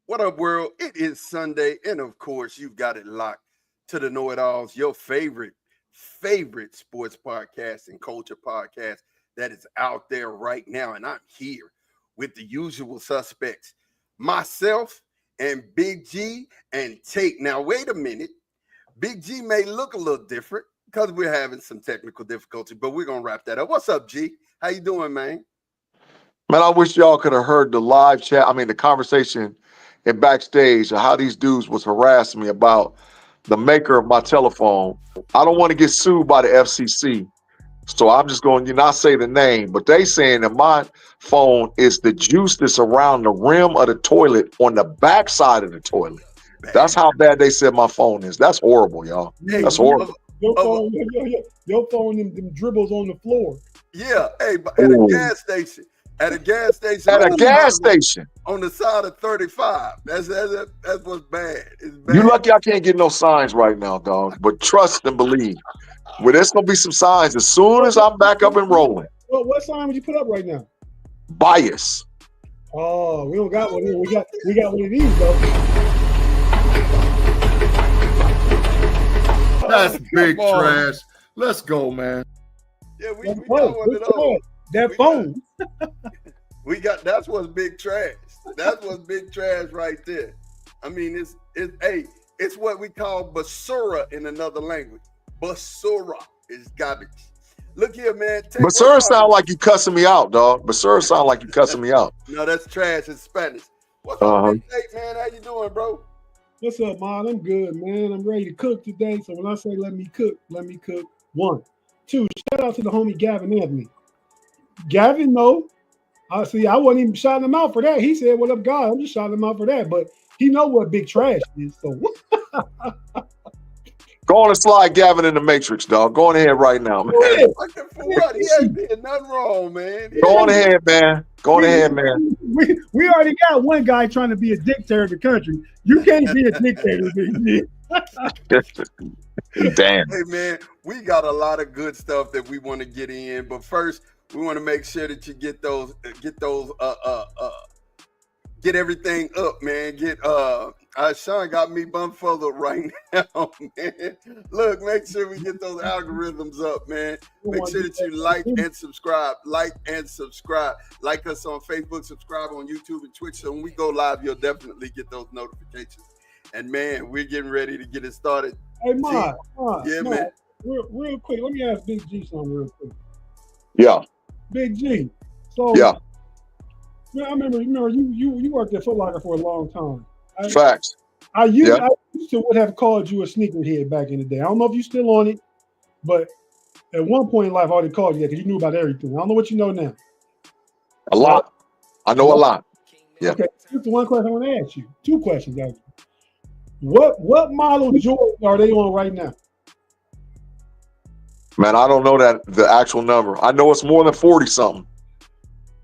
What up, world? It is Sunday, and of course, you've got it locked to the KnoItAllz, your favorite sports podcast and culture podcast that is out there right now. And I'm here with the usual suspects, myself and Big-G and Tate. Now, wait a minute. Big-G may look a little different because we're having some technical difficulty, but we're going to wrap that up. What's up, G? How you doing, man? Man, I wish y'all could have heard the live chat. I mean, the conversation in backstage of how these dudes was harassing me about the maker of my telephone. I don't want to get sued by the FCC, so I'm just going to not say the name, but they saying that my phone is the juice that's around the rim of the toilet on the back side of the toilet. That's how bad they said my phone is. That's horrible, y'all. That's horrible. Your phone, them dribbles on the floor. Yeah, hey, at a gas station. At a gas station. At a gas station. On the side of 35. That's what's bad. It's bad. You lucky I can't get no signs right now, dog. But trust and believe. Well, there's gonna be some signs as soon as I'm back up and rolling. Well, what sign would you put up right now? Bias. Oh, we don't got one here. We got one of these though. That's big trash. Let's go, man. Yeah, we got one of those. That phone. That's what's big trash. That's what's big trash right there. I mean, it's what we call basura in another language. Basura is garbage. Look here, man. Basura sound like you cussing me out, dog. Basura sound like you cussing me out. No, that's trash in Spanish. What's up, Big Tate, man? How you doing, bro? What's up, man? I'm good, man. I'm ready to cook today. So when I say let me cook. 1, 2. Shout out to the homie Gavin Anthony. Gavin, no. I wasn't even shouting him out for that. He said, "What up, God?" I'm just shouting him out for that. But he know what big trash is. So go on and slide Gavin in the Matrix, dog. Go on ahead right now, man. For what? He ain't did nothing wrong, man. Go on ahead, man. Go on ahead, man. We already got one guy trying to be a dictator of the country. You can't be a dictator, Big-G. Damn. Hey, man, we got a lot of good stuff that we want to get in, but first, we want to make sure that you get everything up, man. Sean got me bumfuzzled right now, man. Look, make sure we get those algorithms up, man. Make sure that you like and subscribe. Like us on Facebook, subscribe on YouTube and Twitch. So when we go live, you'll definitely get those notifications. And man, we're getting ready to get it started. Hey, man. Man. Real quick, let me ask Big-G something real quick. Yeah. Big-G. So yeah. I remember you worked at Foot Locker for a long time. Facts. I used to would have called you a sneakerhead back in the day. I don't know if you're still on it, but at one point in life I already called you that because you knew about everything. I don't know what you know now. A lot. I know a lot. Yeah. Okay. Here's the one question I want to ask you. 2 questions actually. What model Jordan are they on right now? Man, I don't know the actual number. I know it's more than 40 something.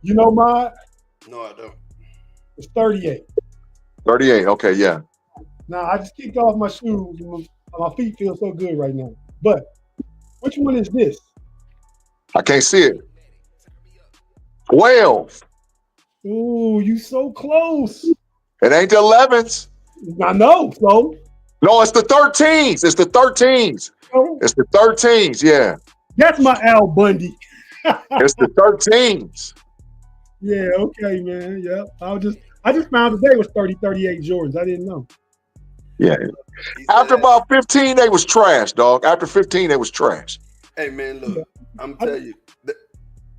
You know mine? No, I don't. It's 38. 38. Okay, yeah. Now I just kicked off my shoes. And my feet feel so good right now. But which one is this? I can't see it. 12. Ooh, you so close. It ain't the 11s. I know, so. No, it's the 13s. It's the 13s. It's the 13s, yeah. That's my Al Bundy. It's the 13s. Yeah, okay, man. Yeah. I just found today was 38 Jordans. I didn't know. Yeah. After about 15, they was trash, dog. After 15, they was trash. Hey, man, look, I'm telling you,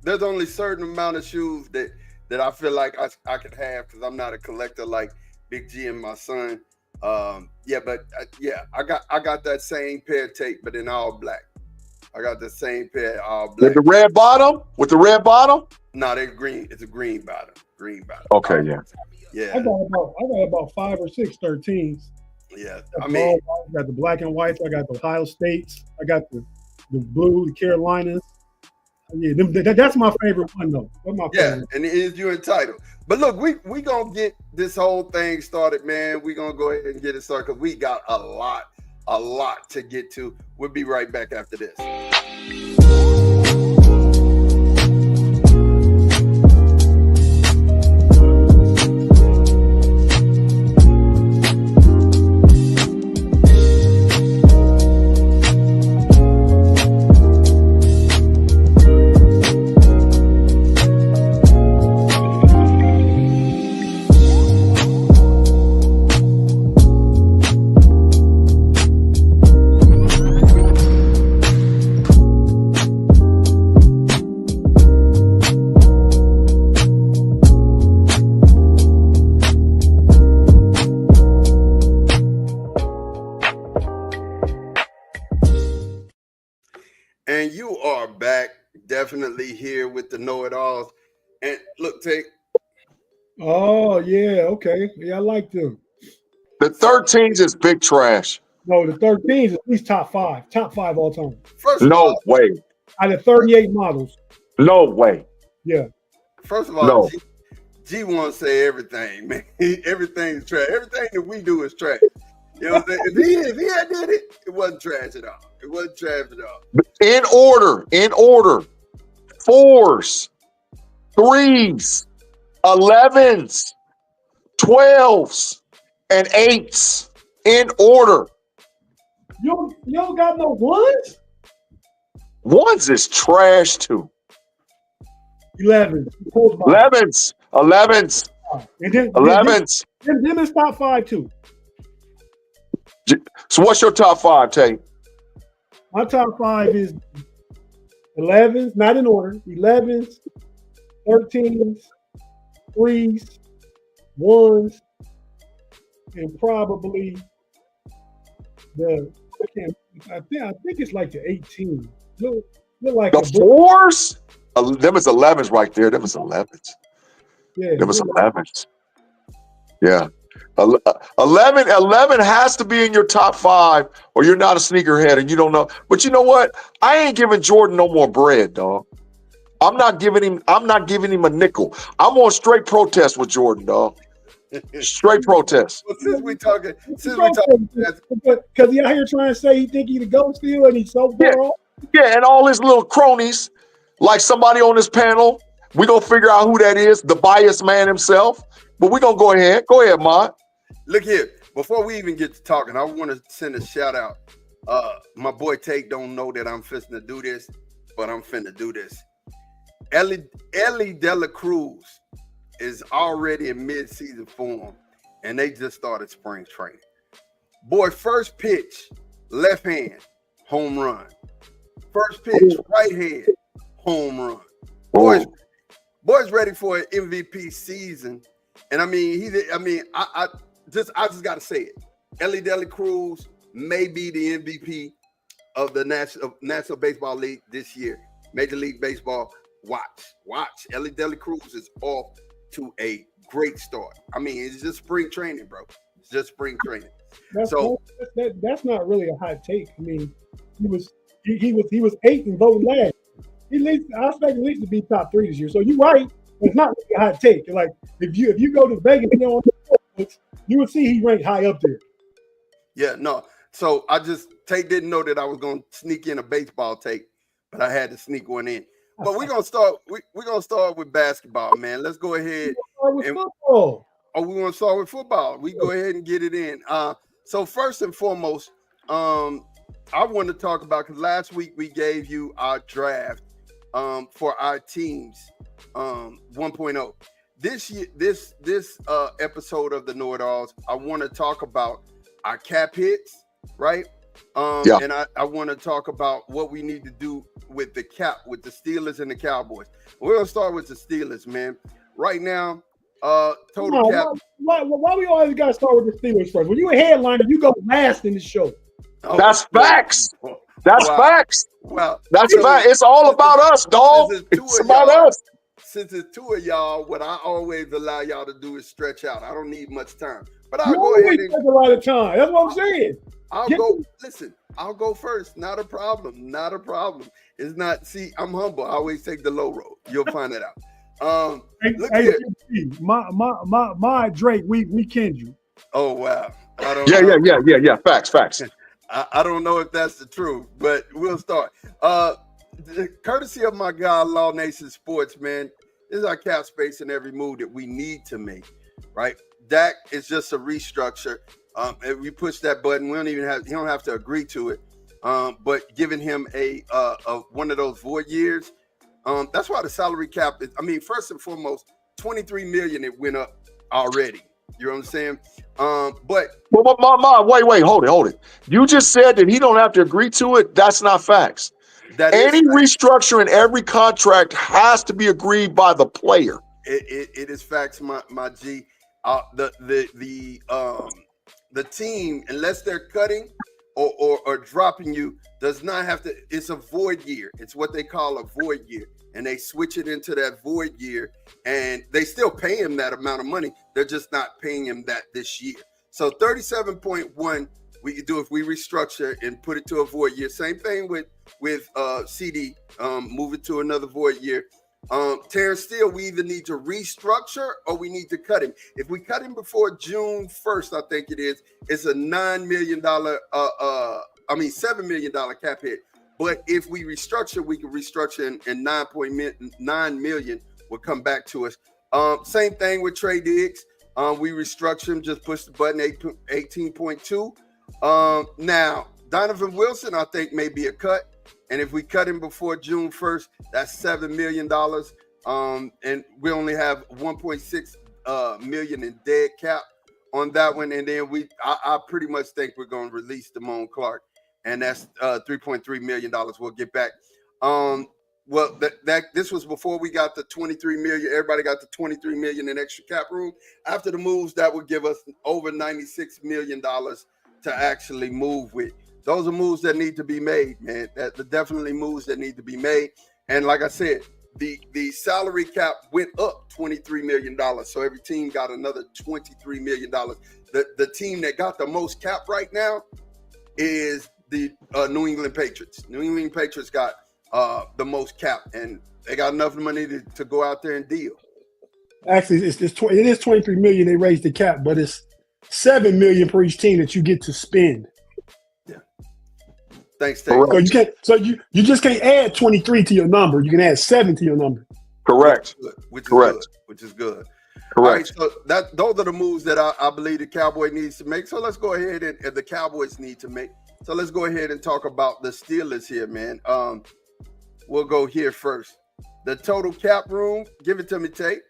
there's only a certain amount of shoes that I feel like I could have because I'm not a collector like Big-G and my son. I got that same pair of tape, but in all black. I got the same pair all black. With the red bottom? No, they're green. It's a green bottom. Okay, yeah. Yeah. I got about 5 or 6 13s. Yeah. I got the black and whites. I got the Ohio States. I got the blue, the Carolinas. Yeah, that's my favorite one though. That's my favorite. And it is you entitled. But look, we gonna get this whole thing started, man. We gonna go ahead and get it started because we got a lot to get to. We'll be right back after this. are back, definitely here with the know-it-alls. And look, Tate. Oh yeah, okay. Yeah, I like them. The 13s is big trash. No, the 13s is at least top five all time. First of No all, way. Out of 38 models. No way. Yeah. First of all, No. G wants to say everything, man. Everything's trash. Everything that we do is trash. You know what I'm saying? If he had did it, it wasn't trash at all. It wasn't trash at all. In order. 4s, 3s, 11s, 12s, and 8s. In order. You don't got no ones? 1s is trash too. 11s. 11s. And then 11s. Them is top 5 too. So what's your top 5, Tate? My top 5 is 11s, not in order. 11s, 13s, 3s, 1s, and probably I think it's like the 18. Look like The 4s? Them is 11s right there. Them is 11s. Yeah, Them is 11s. Yeah. 11 has to be in your top 5 or you're not a sneakerhead and you don't know. But you know what? I ain't giving Jordan no more bread, dog. I'm not giving him a nickel. I'm on straight protest with Jordan, dog. Straight protest. Well, since we talking, because he out here trying to say he think he the GOAT still and he's so far off. Yeah, and all his little cronies, like somebody on this panel, we gonna figure out who that is, the biased man himself. But we gonna go ahead. Go ahead, Mod. Look here. Before we even get to talking, I want to send a shout out. My boy Tate don't know that I'm finna do this, but I'm finna do this. Ellie Dela Cruz is already in mid-season form, and they just started spring training. Boy, first pitch, left hand, home run. First pitch, right hand, home run. Boy's ready for an MVP season. And I mean, I just gotta say it. Ellie Dela Cruz may be the MVP of the National Baseball League this year. Major League Baseball. Watch. Ellie Dela Cruz is off to a great start. I mean, it's just spring training, bro. It's just spring training. That's not really a hot take. I mean, he was 8th and voting last. I expect at least to be top 3 this year. So you're right. It's not really a hot take. Like if you go to Vegas, you would see he ranked high up there. Yeah, no. So Tate didn't know that I was gonna sneak in a baseball take, but I had to sneak one in. But we're gonna start. We're gonna start with basketball, man. Let's go ahead. Football. Oh, we want to start with football. We go ahead and get it in. So first and foremost, I want to talk about, because last week we gave you our draft for our teams 1.0. This year, this episode of the Know-It-Alls, I want to talk about our cap hits, right? And I want to talk about what we need to do with the cap, with the Steelers and the Cowboys. We're gonna start with the Steelers, man. Right now, total cap. Why we always gotta start with the Steelers first? When you a headliner, you go last in the show. Oh, that's facts. That's facts. Well, that's facts. It's all about us, dog. It's about us. Since it's 2 of y'all, what I always allow y'all to do is stretch out. I don't need much time, but I'll go ahead and take a lot of time. That's what I'm saying. I'll go first. Not a problem. It's not. See, I'm humble. I always take the low road. You'll find it out. Look here. My Drake, we kenned you. Oh wow. I don't know. Yeah. Facts. I don't know if that's the truth, but we'll start. Courtesy of my guy, Law Nation Sports, man. This is our cap space in every move that we need to make, right? Dak is just a restructure. If we push that button, he don't have to agree to it. But giving him a one of those void years, that's why the salary cap is. I mean, first and foremost, $23 million it went up already. You know what I'm saying? But wait, hold it. You just said that he don't have to agree to it. That's not facts. Any restructuring, every contract has to be agreed by the player. It is facts, my G. The team, unless they're cutting, or dropping you does not have to. It's a void year. It's what they call a void year, and they switch it into that void year, and they still pay him that amount of money. They're just not paying him that this year. So 37.1 we could do if we restructure and put it to a void year. Same thing with CD, move it to another void year. Terrence Steele, we either need to restructure or we need to cut him. If we cut him before June 1st, I think it is, it's a $7 million cap hit. But if we restructure, we can restructure and 9 million will come back to us. Same thing with Trey Diggs. We restructure him, just push the button, 18.2. Now, Donovan Wilson, I think, may be a cut. And if we cut him before June 1st, that's $7 million. And we only have 1.6 million in dead cap on that one. And then I pretty much think we're going to release Damone Clark. And that's $3.3 million we'll get back. Well, this was before we got the 23 million. Everybody got the 23 million in extra cap room. After the moves, that would give us over $96 million to actually move with. Those are moves that need to be made, man. That definitely moves that need to be made. And like I said, the salary cap went up $23 million. So every team got another $23 million. The team that got the most cap right now is the New England Patriots. New England Patriots got the most cap, and they got enough money to go out there and deal. Actually, it is 23 million. They raised the cap, but it's 7 million for each team that you get to spend. Yeah. Thanks, Tate. So you can't. So you just can't add 23 to your number. You can add 7 to your number. Correct. Which is good. Correct. All right, so those are the moves that I believe the Cowboy needs to make. So let's go ahead and the Cowboys need to make. So let's go ahead and talk about the Steelers here, man. We'll go here first. The total cap room, give it to me, Tate.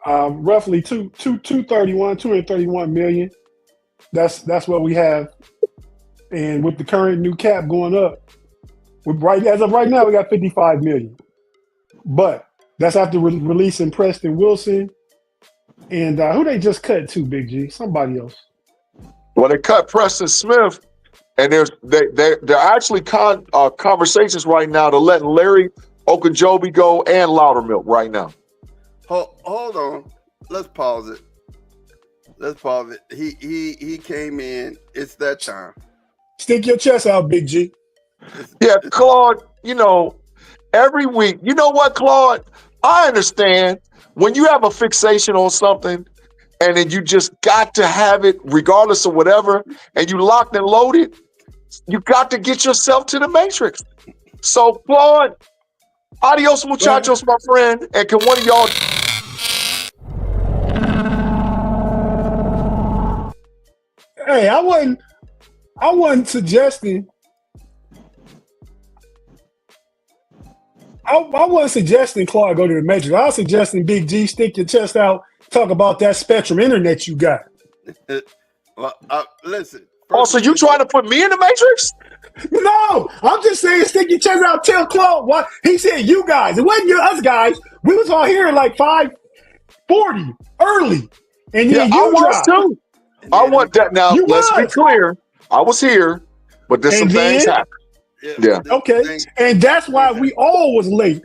Roughly 231 million. That's what we have. And with the current new cap going up, as of right now, we got 55 million. But that's after releasing Preston Wilson. And who they just cut to, Big G? Somebody else. Well, they cut Preston Smith, and they're actually conversations right now to letting Larry Ogunjobi go and Loudermilk right now. Hold on. Let's pause it. He came in. It's that time. Stick your chest out, Big G. Yeah, Claude, every week. You know what, Claude? I understand when you have a fixation on something and then you just got to have it regardless of whatever, and you locked and loaded, you got to get yourself to the matrix. So, Claude, adios muchachos, my friend, and can one of y'all... Hey, I wasn't suggesting. I wasn't suggesting Clark go to the Matrix. I was suggesting Big G stick your chest out, talk about that Spectrum internet you got. Well, listen. So you trying to put me in the Matrix? No, I'm just saying stick your chest out. Tell Clark what he said. You guys, it wasn't us guys. We was all here at like 5:40 early, and then you dropped too. I want that now. Let's be clear. I was here, but there's some things happened. Yeah. Okay. And that's why we all was late.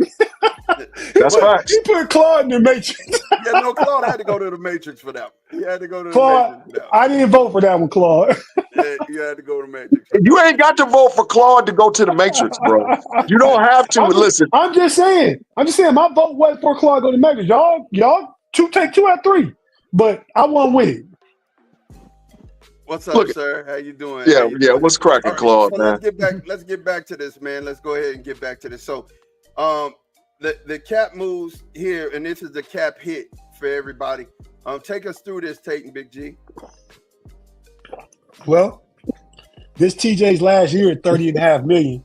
That's right. You put Claude in the Matrix. Yeah, no, Claude had to go to the Matrix for that one. He had to go to Claude, the Matrix for that one. I didn't vote for that one, Claude. Yeah, you had to go to the Matrix. You ain't got to vote for Claude to go to the Matrix, bro. You don't have to. Listen. I'm just saying. My vote wasn't for Claude to go to the Matrix. Y'all take 2 out of 3. But I won't win. What's up, sir? How you doing? Yeah. What's cracking, Claude, so man? Let's get back to this, man. Let's go ahead and get back to this. So, the cap moves here, and this is the cap hit for everybody. Take us through this, Tate and Big G. Well, this TJ's last year at $30.5 million.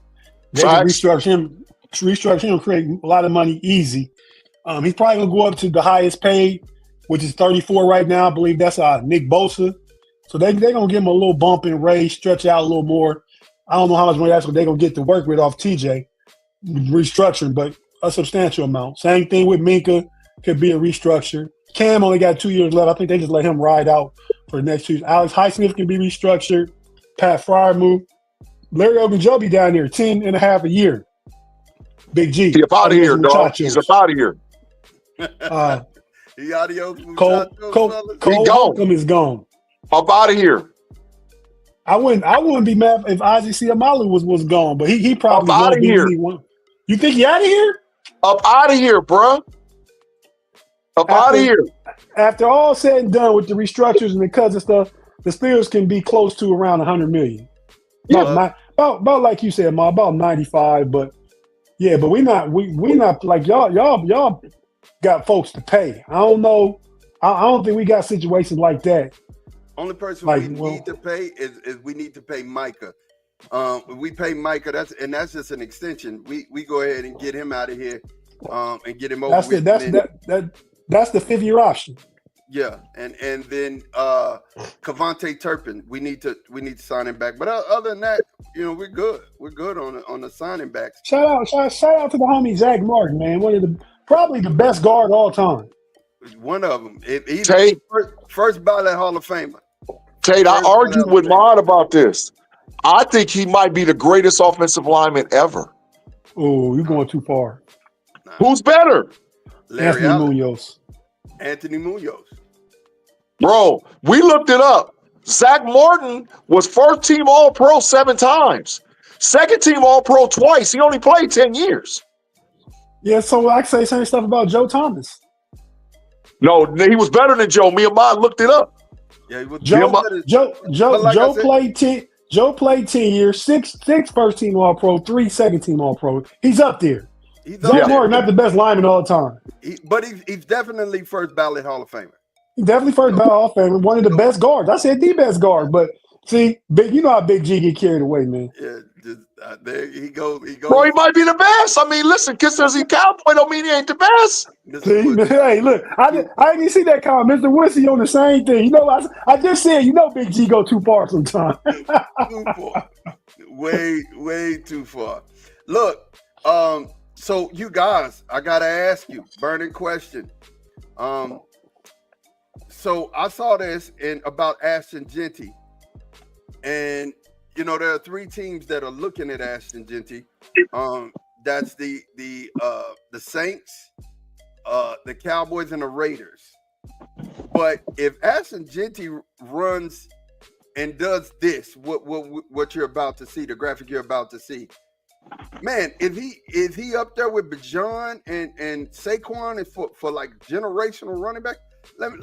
They can restructure him, create a lot of money easy. He's probably gonna go up to the highest paid, which is 34 right now. I believe that's Nick Bosa. So they're going to give him a little bump and raise, stretch out a little more. I don't know how much money that's what they're going to get to work with off TJ, restructuring, but a substantial amount. Same thing with Minka, could be a restructure. Cam only got 2 years left. I think they just let him ride out for the next 2 years. Alex Highsmith can be restructured. Pat Fryermuth, Larry Ogunjobi down there, 10 and a half a year. Big G. He up out of here, dog. He's up out of here. He adios, Cole Holcomb is gone. Up out of here. I wouldn't be mad if Isaac Siamalu was gone, but he probably up out of here. You think he out of here? Up out of here, bro. Up out of here. After all said and done with the restructures and the cuts and stuff, the Steelers can be close to around 100 million. Yeah. About like you said, Ma, about 95. But yeah, but we not like y'all got folks to pay. I don't know. I don't think we got situations like that. Only person Like, we need to pay is we need to pay Micah. We pay Micah. That's just an extension. We go ahead and get him out of here, and get him over. That's the 5th-year option. Yeah, and then Kavontae Turpin. We need to sign him back. But other than that, we're good. We're good on the signing backs. Shout out to the homie Zach Martin, man. One of probably the best guard of all time. One of them. He's Tate, first ballot Hall of Famer. Tate, I argued with Mod about this. I think he might be the greatest offensive lineman ever. Oh, you're going too far. Nah. Who's better? Larry Anthony Munoz. Bro, we looked it up. Zach Martin was first team All-Pro 7 times. Second team All-Pro twice. He only played 10 years. Yeah, so I can say same stuff about Joe Thomas. No, he was better than Joe. Me and Mod looked it up. Yeah, he was Joe played 10. Joe played 10 years, six first team All-Pro, 3 second team All-Pro. He's up there. Zach Martin, not the best lineman all the time. But he's definitely first ballot Hall of Famer. He's definitely first ballot Hall of Famer, one of the best guards. I said the best guard, but see, you know how Big G get carried away, man. Yeah, there he goes. Bro, he might be the best. I mean, listen, because he cowboy don't mean he ain't the best. See, hey, look, I didn't even see that comment. Mr. Woodsy on the same thing. I just said, Big G go too far sometimes. Too far. Way too far. Look, so you guys, I gotta ask you, burning question. So I saw this about Ashton Genty, and there are 3 teams that are looking at Ashton Genty. That's the Saints, the Cowboys, and the Raiders. But if Ashton Genty runs and does this, what you're about to see, the graphic you're about to see, man, is he up there with Bijan and Saquon and for like generational running back? Let me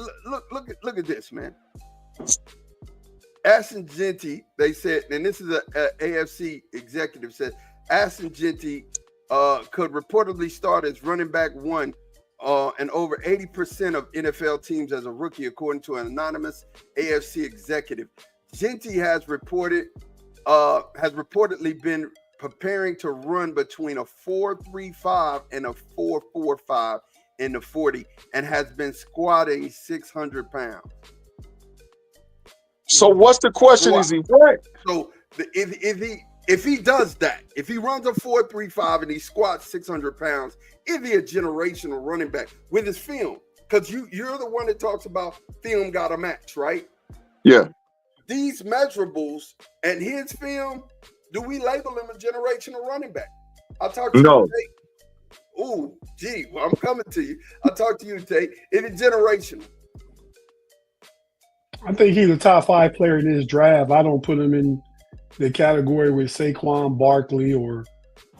look at this, man. Ashton Genty, they said, and this is a AFC executive said, Ashton Genty could reportedly start as running back 1 and over 80% of NFL teams as a rookie, according to an anonymous AFC executive. Genty has reportedly been preparing to run between a 4.35 and a 4.45 in the 40 and has been squatting 600 pounds. So what's the question? Is he right? So if he does that, if he runs a 4.35 and he squats 600 pounds, is he a generational running back with his film? Because you're the one that talks about film got a match, right? Yeah. These measurables and his film, do we label him a generational running back? I'll talk to you, Tate. Ooh, gee, well, I'm coming to you. I'll talk to you, Tate. Is it generational? I think he's a top 5 player in this draft. I don't put him in the category with Saquon Barkley or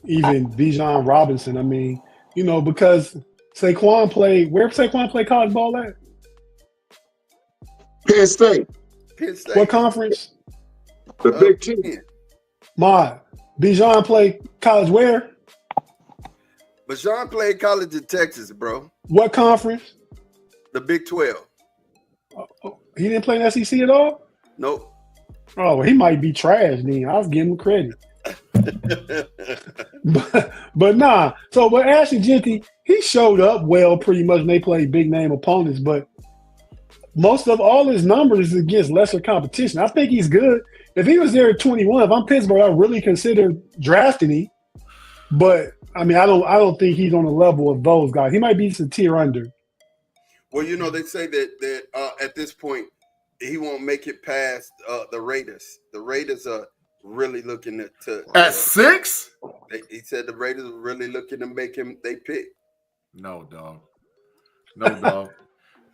even Bijan Robinson. I mean, because Saquon played – where Saquon played college ball at? Penn State. What conference? The Big Ten. Bijan played college where? Bijan played college in Texas, bro. What conference? The Big 12. He didn't play in the SEC at all? Nope. Oh, well, he might be trash then. I was giving him credit. but nah. So, but Ashton Genty, he showed up well pretty much when they played big name opponents, but most of all his numbers is against lesser competition. I think he's good. If he was there at 21, if I'm Pittsburgh, I really consider drafting him. But I mean, I don't think he's on the level of those guys. He might be just a tier under. Well, they say that at this point, he won't make it past the Raiders. The Raiders are really looking to at 6. He said the Raiders are really looking to make him they pick. No, dog. No, dog.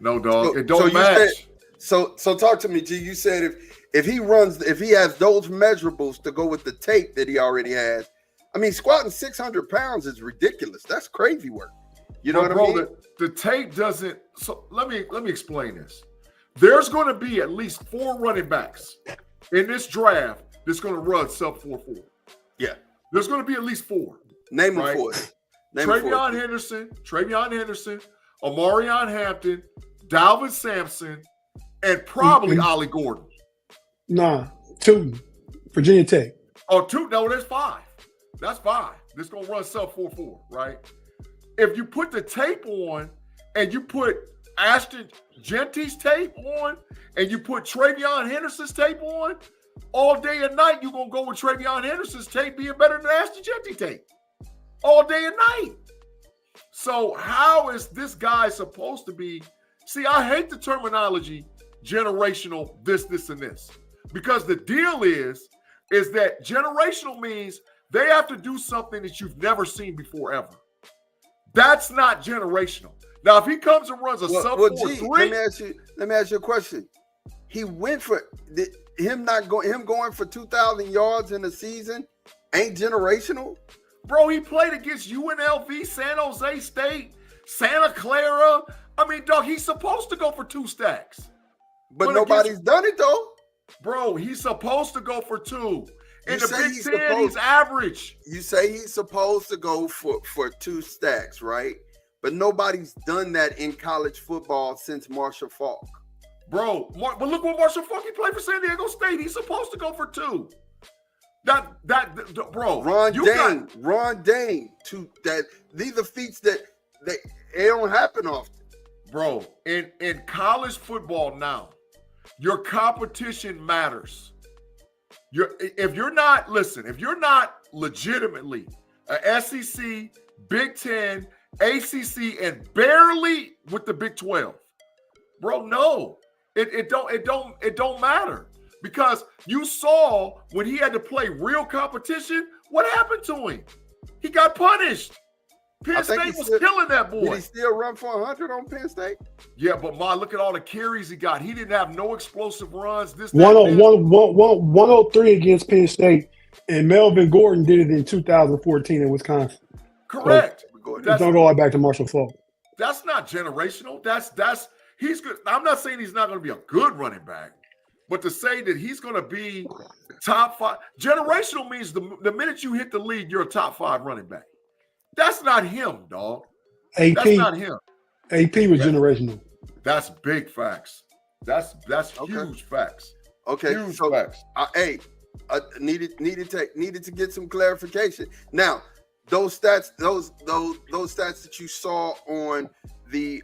No, dog. So, It don't match. So talk to me, G. You said if he has those measurables to go with the tape that he already has. I mean, squatting 600 pounds is ridiculous. That's crazy work. You know what I mean? The tape doesn't. So let me explain this. There's going to be at least 4 running backs in this draft that's going to run sub 4.4. Yeah. There's going to be at least 4. Name them for us. Travion Henderson, Omarion Hampton, Dalvin Sampson, and probably Ollie Gordon. Nah, 2. Virginia Tech. Oh, 2? No, there's 5. That's 5. This going to run sub 4.4, right? If you put the tape on and you put Ashton Genty's tape on and you put Travion Henderson's tape on, all day and night you're going to go with Travion Henderson's tape being better than Ashton Genty tape. All day and night. So how is this guy supposed to be? See, I hate the terminology generational this, and this. Because the deal is that generational means they have to do something that you've never seen before ever. That's not generational. Now, if he comes and runs a sub 4.3, let me ask you a question. He went for him going for 2,000 yards in a season ain't generational. Bro, he played against UNLV, San Jose State, Santa Clara. I mean, dog, he's supposed to go for 2 stacks. But nobody's done it though. Bro, he's supposed to go for 2. In the Big he's Ten, he's average. You say he's supposed to go for 2 stacks, right? But nobody's done that in college football since Marshall Faulk. Bro, but look what Marshall Faulk, he played for San Diego State. He's supposed to go for 2. Bro. Ron Dane. These are feats that they don't happen often. Bro, in college football now, your competition matters. If you're not legitimately a SEC, Big Ten, ACC, and barely with the Big 12, bro, no, it don't matter, because you saw when he had to play real competition, what happened to him? He got punished. Penn State was killing that boy. Did he still run for 100 on Penn State? Yeah, but look at all the carries he got. He didn't have no explosive runs. 103 against Penn State, and Melvin Gordon did it in 2014 in Wisconsin. Correct. So, don't go all the way back to Marshall Faulk. That's not generational. He's good. I'm not saying he's not going to be a good running back, but to say that he's going to be top 5, generational means the minute you hit the league, you're a top 5 running back. That's not him, dog. AP, that's not him. AP was generational. That's big facts. That's huge facts. Okay, huge facts. Needed to get some clarification. Now, those stats that you saw on the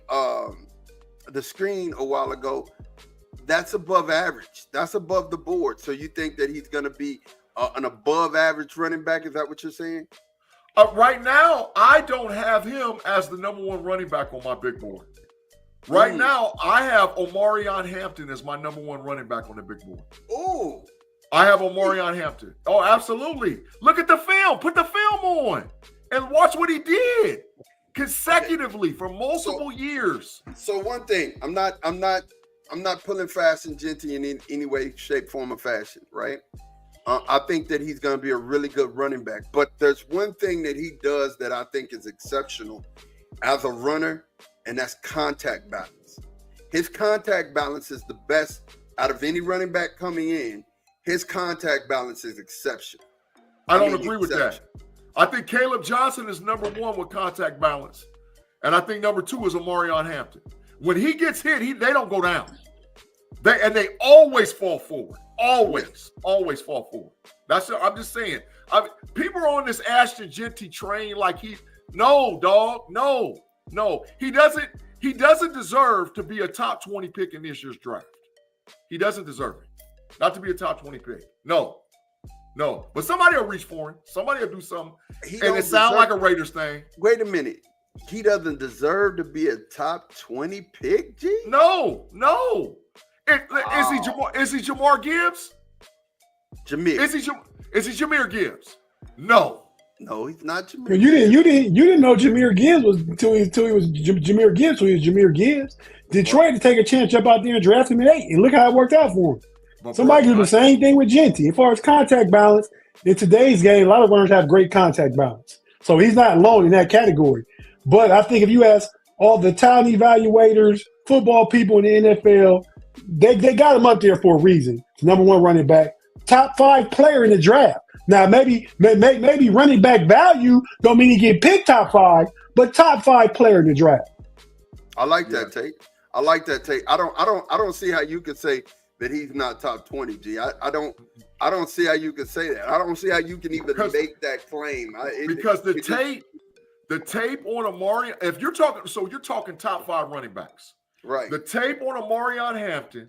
screen a while ago, that's above average. That's above the board. So you think that he's going to be an above average running back? Is that what you're saying? Right now, I don't have him as the number 1 running back on my big board. Right now, I have Omarion Hampton as my number 1 running back on the big board. Oh, I have Omarion Hampton. Oh, absolutely. Look at the film. Put the film on and watch what he did consecutively for multiple years. So one thing, I'm not pulling fast and Genty in any way, shape, form, or fashion, right? I think that he's going to be a really good running back. But there's one thing that he does that I think is exceptional as a runner, and that's contact balance. His contact balance is the best out of any running back coming in. His contact balance is exceptional. I don't agree with that. I think Caleb Johnson is number 1 with contact balance. And I think number 2 is Omarion Hampton. When he gets hit, they don't go down. They always fall forward. Always fall forward. I'm just saying. People are on this Ashton Genty train like no, dog. No. He doesn't deserve to be a top 20 pick in this year's draft. He doesn't deserve it. Not to be a top 20 pick. No. But somebody will reach for him. Somebody will do something. And it sounds like a Raiders thing. Wait a minute. He doesn't deserve to be a top 20 pick, G? No. Is he Jamar Gibbs? Jameer. Is he Jameer Gibbs? No. No, he's not Jameer. Well, you didn't know Jameer Gibbs was until he was Jameer Gibbs. So he was Jameer Gibbs. Detroit to take a chance, jump out there and draft him at 8, and look how it worked out for him. But Somebody do the same thing with Genty. As far as contact balance, in today's game, a lot of runners have great contact balance. So he's not alone in that category. But I think if you ask all the talent evaluators, football people in the NFL, they got him up there for a reason. It's number 1 running back, top 5 player in the draft. Now maybe running back value don't mean he get picked top 5, but top 5 player in the draft. I like that take. I like that take. I don't see how you could say that he's not top 20, G. I don't see how you could say that. I don't see how you can even make that claim. The tape on Amari, if you're talking top 5 running backs. Right. The tape on Amarion Hampton,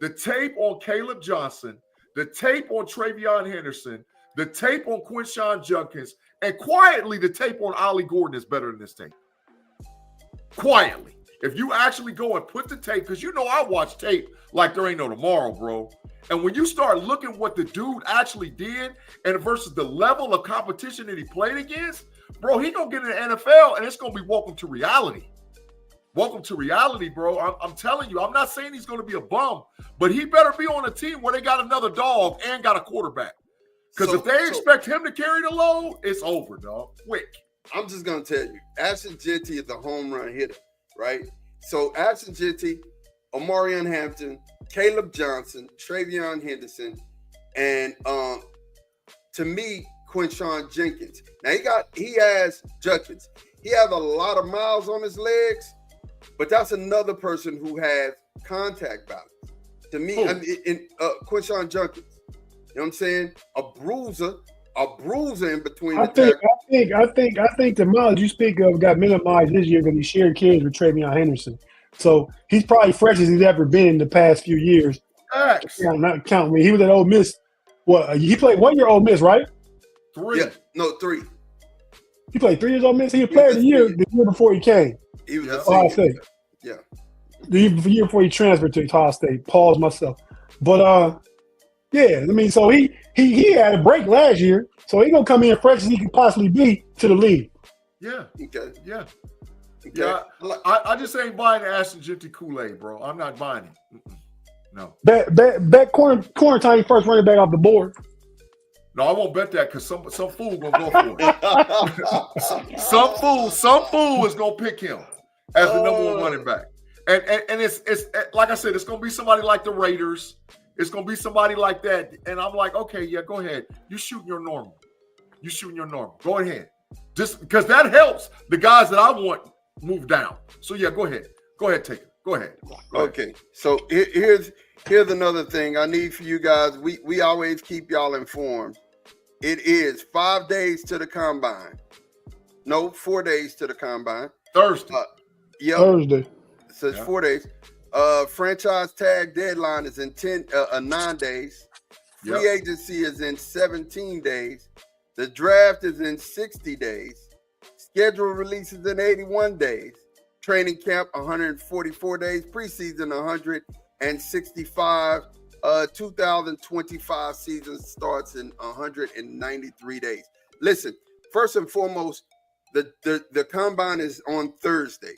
the tape on Caleb Johnson, the tape on Travion Henderson, the tape on Quinshon Judkins, and quietly the tape on Ollie Gordon is better than this tape. Quietly. If you actually go and put the tape, because you know I watch tape like there ain't no tomorrow, bro. And when you start looking what the dude actually did and versus the level of competition that he played against, bro, he gonna get in the NFL and it's gonna be welcome to reality. Welcome to reality, bro. I'm telling you, I'm not saying he's gonna be a bum, but he better be on a team where they got another dog and got a quarterback. Because if they expect him to carry the load, it's over, dog. Quick. I'm just gonna tell you, Ashton Genty is a home run hitter, right? So Ashton Genty, Amarion Hampton, Caleb Johnson, Travion Henderson, and to me, Quinshon Jenkins. Now he has Judkins. He has a lot of miles on his legs, but that's another person who has contact balance. To me, Quinshon Jenkins. You know what I'm saying? A bruiser in between. I think the mileage you speak of got minimized this year because he shared carries with Travion Henderson. So he's probably fresh as he's ever been in the past few years. Not counting me. He was at Ole Miss. What he played 1 year Ole Miss, right? 3. Yeah, no 3. He played 3 years Ole Miss. He was player of the year before he came. He was Ohio State. Yeah. The year before he transferred to Ohio State. Pause myself. But yeah, I mean, so he had a break last year, so he gonna come in fresh as he can possibly be to the league. Yeah. Okay. Yeah. Okay. Yeah. I just ain't buying the Ashton Genty Kool-Aid, bro. I'm not buying it. No. Bet quarantine first running back off the board. No, I won't bet that because some fool gonna go for it. some fool is gonna pick him as the number 1 running back. And it's like I said, it's gonna be somebody like the Raiders. It's gonna be somebody like that. And I'm like, okay, yeah, go ahead. You shooting your normal. Go ahead. Just because that helps the guys that I want move down. So yeah, go ahead. Take it. Go ahead. Okay. So here's another thing I need for you guys. We always keep y'all informed. It is 5 days to the combine. No, 4 days to the combine. Thursday. Yep. Thursday. So it's 4 days. Franchise tag deadline is in 9 days. Free agency is in 17 days. The draft is in 60 days. Schedule releases in 81 days. Training camp 144 days. Preseason 165. 2025 season starts in 193 days. Listen, first and foremost, the combine is on Thursday.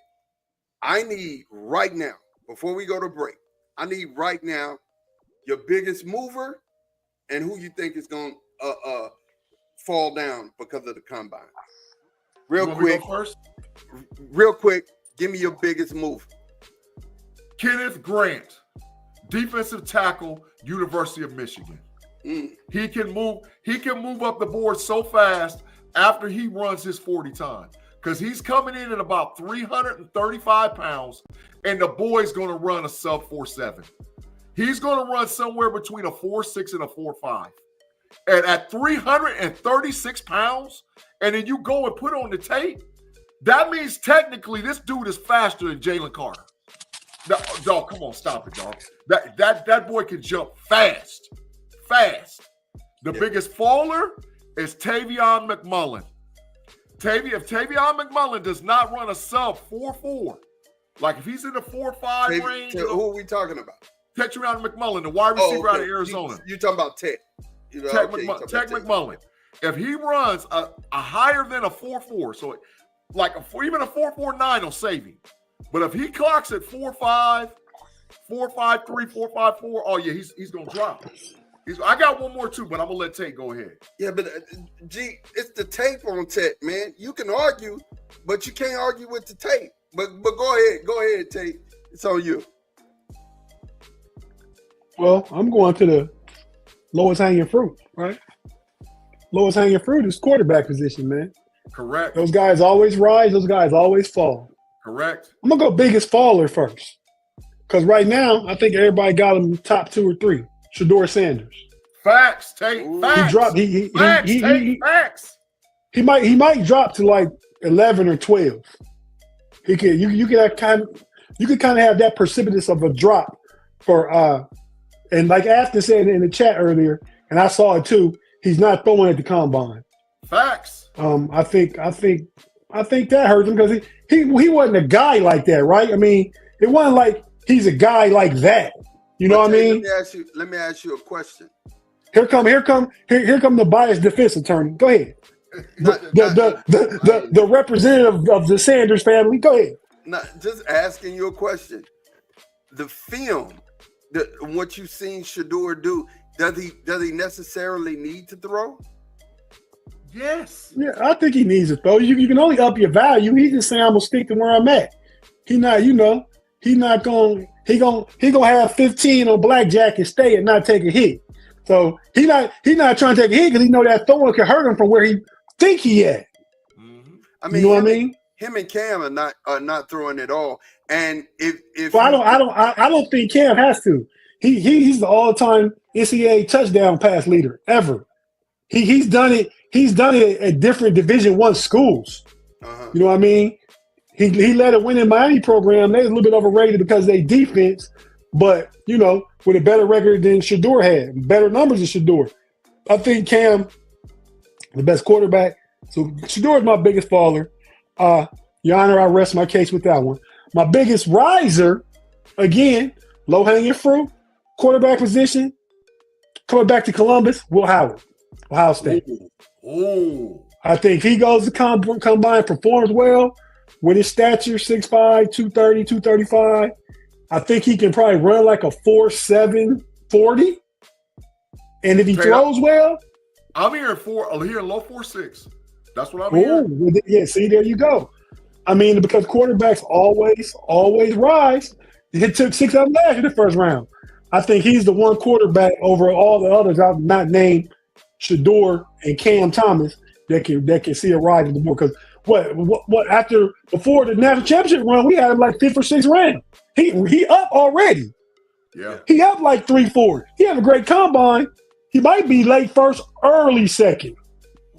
I need right now, before we go to break, I need right now your biggest mover and who you think is going to fall down because of the combine. Real quick, give me your biggest move. Kenneth Grant, defensive tackle, University of Michigan. He can move up the board so fast after he runs his 40 time. Because he's coming in at about 335 pounds, and the boy's going to run a sub 4.7. He's going to run somewhere between a 4.6 and a 4.5. And at 336 pounds, and then you go and put on the tape, that means technically this dude is faster than Jalen Carter. Dog, come on, stop it, dog. That boy can jump fast. The biggest faller is Tavion McMullen. If Tavion McMullen does not run a sub 4.4, like if he's in the 4.5 range. Who are we talking about? Tetrayvon McMullen, the wide receiver out of Arizona. You talking about Tech? Tech McMullen. If he runs a higher than a 4.4, so like even a 4.49 will save him. But if he clocks at 4.5, 4.53, 4.54, oh yeah, he's gonna drop. I got one more too, but I'm gonna let Tate go ahead. Yeah, but G, it's the tape on Tech, man. You can argue, but you can't argue with the tape. But go ahead, Tate. It's on you. Well, I'm going to the lowest hanging fruit, right? Lowest hanging fruit is quarterback position, man. Correct. Those guys always rise. Those guys always fall. Correct. I'm going to go biggest faller first. Because right now, I think everybody got him top 2 or 3. Shedeur Sanders. Facts, Tate. Facts. He dropped. Facts. He might drop to like 11 or 12. He could. You could kind of have that precipitous of a drop for and like Afton said in the chat earlier, and I saw it too. He's not throwing at the combine. Facts. I think that hurts him because he wasn't a guy like that, right? I mean, it wasn't like he's a guy like that. You know what I mean? Let me ask you a question. Here come the biased defense attorney. Go ahead. The representative of the Sanders family. Go ahead. Not just asking you a question. The film, what you've seen Shedeur do, does he necessarily need to throw? Yes. Yeah, I think he needs to throw. You can only up your value. He's just saying I'm gonna stick to where I'm at. He gonna have 15 on blackjack and stay and not take a hit. So he's not trying to take a hit because he know that throwing can hurt him from where he think he at. Mm-hmm. I mean, you know what I mean? Him and Cam are not throwing at all. And if well, I don't think Cam has to. He's the all-time NCAA touchdown pass leader ever. He's done it. He's done it at different Division I schools. Uh-huh. You know what I mean? He led a winning Miami program. They was a little bit overrated because they defense, but with a better record than Shedeur had, better numbers than Shedeur. I think Cam, the best quarterback. So Shedeur is my biggest faller. Your Honor, I rest my case with that one. My biggest riser, again, low hanging fruit, quarterback position. Coming back to Columbus, Will Howard, Ohio State. Ooh. I think he goes to combine, performs well with his stature, 6'5", 230, 235. I think he can probably run like a 4.7 40. And if he throws well, I'm hearing low 4.6. That's what I'm hearing. Yeah, see, there you go. I mean, because quarterbacks always rise. It took 6 of them last in the first round. I think he's the one quarterback over all the others I've not named, Shedeur and Cam Thomas, that can see a rise in the board. Because before the national championship run, we had him like 5th or 6th round. He up already. Yeah. He up like 3-4. He have a great combine. He might be late first, early second.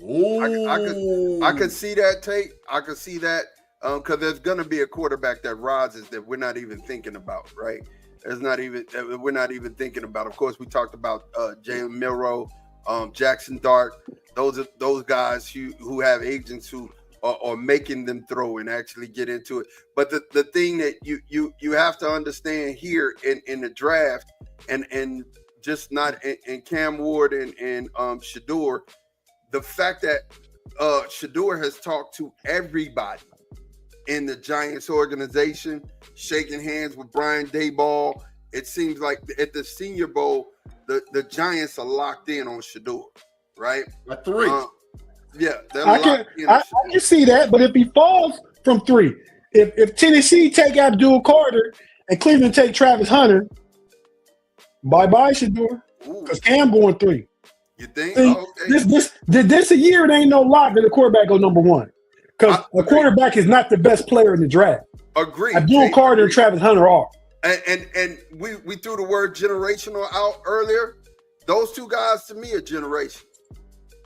Ooh. I could see that, Tate. I could see that because there's going to be a quarterback that rises that we're not even thinking about, right? We're not even thinking about. Of course, we talked about Jalen Milroe, Jackson Dart. Those guys who have agents who are making them throw and actually get into it. But the thing that you have to understand here in the draft and just not in Cam Ward and Shedeur, the fact that Shedeur has talked to everybody in the Giants organization, shaking hands with Brian Daboll. It seems like at the Senior Bowl, the Giants are locked in on Shedeur, right? At 3. Yeah, I can see that, but if he falls from 3, if Tennessee take Abdul Carter and Cleveland take Travis Hunter, bye-bye Shedeur, because Cam going 3. You think? See, okay. This a year, it ain't no lock that the quarterback go number 1. Because a quarterback is not the best player in the draft. Agree. Abdul Carter and Travis Hunter are. And we threw the word generational out earlier. Those two guys to me are generation.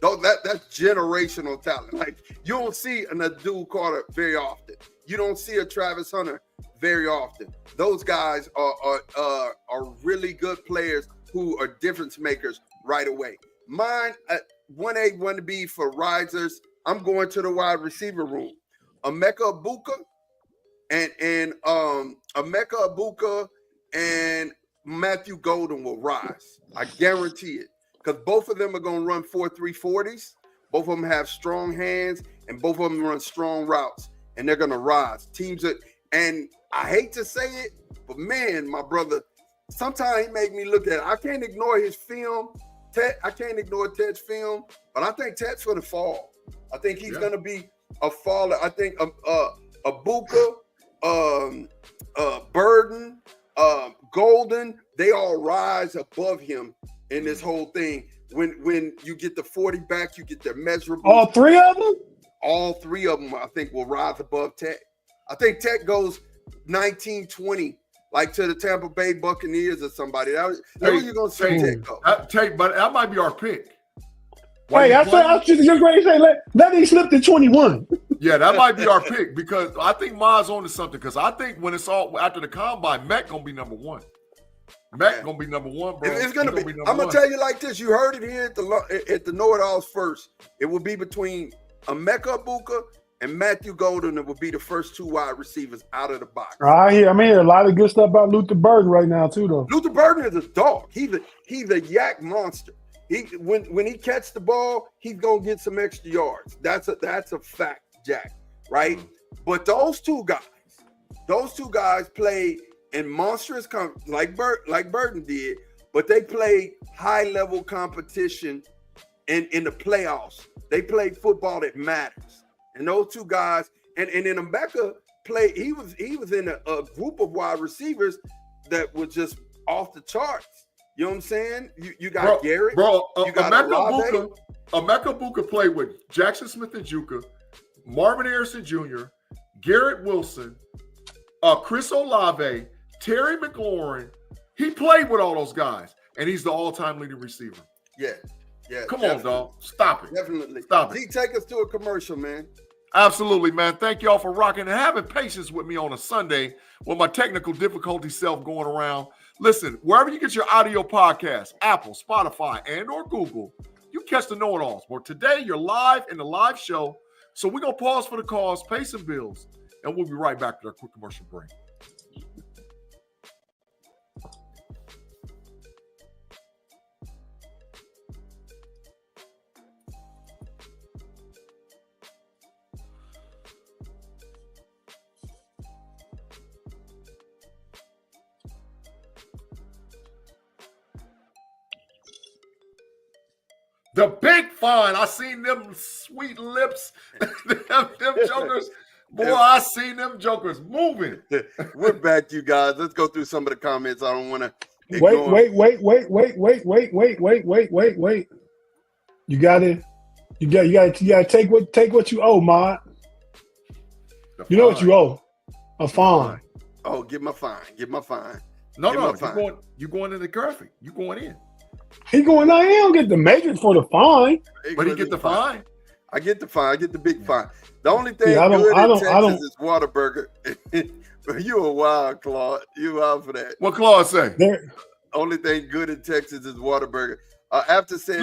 That's generational talent. Like you don't see an Abdul Carter very often. You don't see a Travis Hunter very often. Those guys are really good players who are difference makers right away. Mine, 1A, 1B for risers. I'm going to the wide receiver room. Emeka Egbuka and Matthew Golden will rise. I guarantee it. Because both of them are going to run 4.340s. Both of them have strong hands, and both of them run strong routes, and they're going to rise. And I hate to say it, but man, my brother, sometimes he make me look at it. I can't ignore his film. I can't ignore Ted's film, but I think Ted's going to fall. I think he's going to be a faller. I think Abuka, Burden, Golden, they all rise above him in this whole thing. When you get the 40 back, you get the measurable. All three of them? All three of them, I think, will rise above Tech. I think Tech goes 19-20, like to the Tampa Bay Buccaneers or somebody. That's where you're going to see Tech go. But that might be our pick. Hey, I was just ready to say, let me slip to 21. Yeah, that might be our pick because I think Ma's on to something because I think when it's all after the combine, Mac going to be number one. Mac going to be number one, bro. It's going to be. I'm going to tell you like this. You heard it here at the KnoItAllz first. It will be between Emeka Egbuka and Matthew Golden. It will be the first two wide receivers out of the box. I'm hearing a lot of good stuff about Luther Burden right now too, though. Luther Burden is a dog. He's a yak monster. When he catch the ball, he's gonna get some extra yards. That's a fact, Jack. Right? But those two guys play in monstrous like Burden did, but they played high-level competition in the playoffs. They played football that matters. And those two guys, and then Emeka played, he was in a group of wide receivers that were just off the charts. You know what I'm saying? You got Garrett. You got Emeka Egbuka played with Jackson Smith-Njigba, Marvin Harrison Jr., Garrett Wilson, Chris Olave, Terry McLaurin. He played with all those guys, and he's the all-time leading receiver. Yeah. Come on, dog. Stop it. Definitely. Stop it. D, take us to a commercial, man. Absolutely, man. Thank y'all for rocking and having patience with me on a Sunday with my technical difficulty self going around. Listen, wherever you get your audio podcast, Apple, Spotify, and or Google, you catch the KnoItAllz. But today, you're live in the live show. So we're going to pause for the cause, pay some bills, and we'll be right back to our quick commercial break. The big fine. I seen them sweet lips. them jokers. Boy, I seen them jokers moving. We're back, you guys. Let's go through some of the comments. I don't want to Wait. You gotta take what you owe, Ma. You know what you owe. A fine. Oh, get my fine. No, you going in the graphic. You going in. He going out. He don't get the major for the fine. But he get the fine. I get the fine. I get the big fine. The only thing good in Texas is Whataburger. But you a wild, Claude. You wild for that. What Claude say? Only thing good in Texas is Whataburger. After saying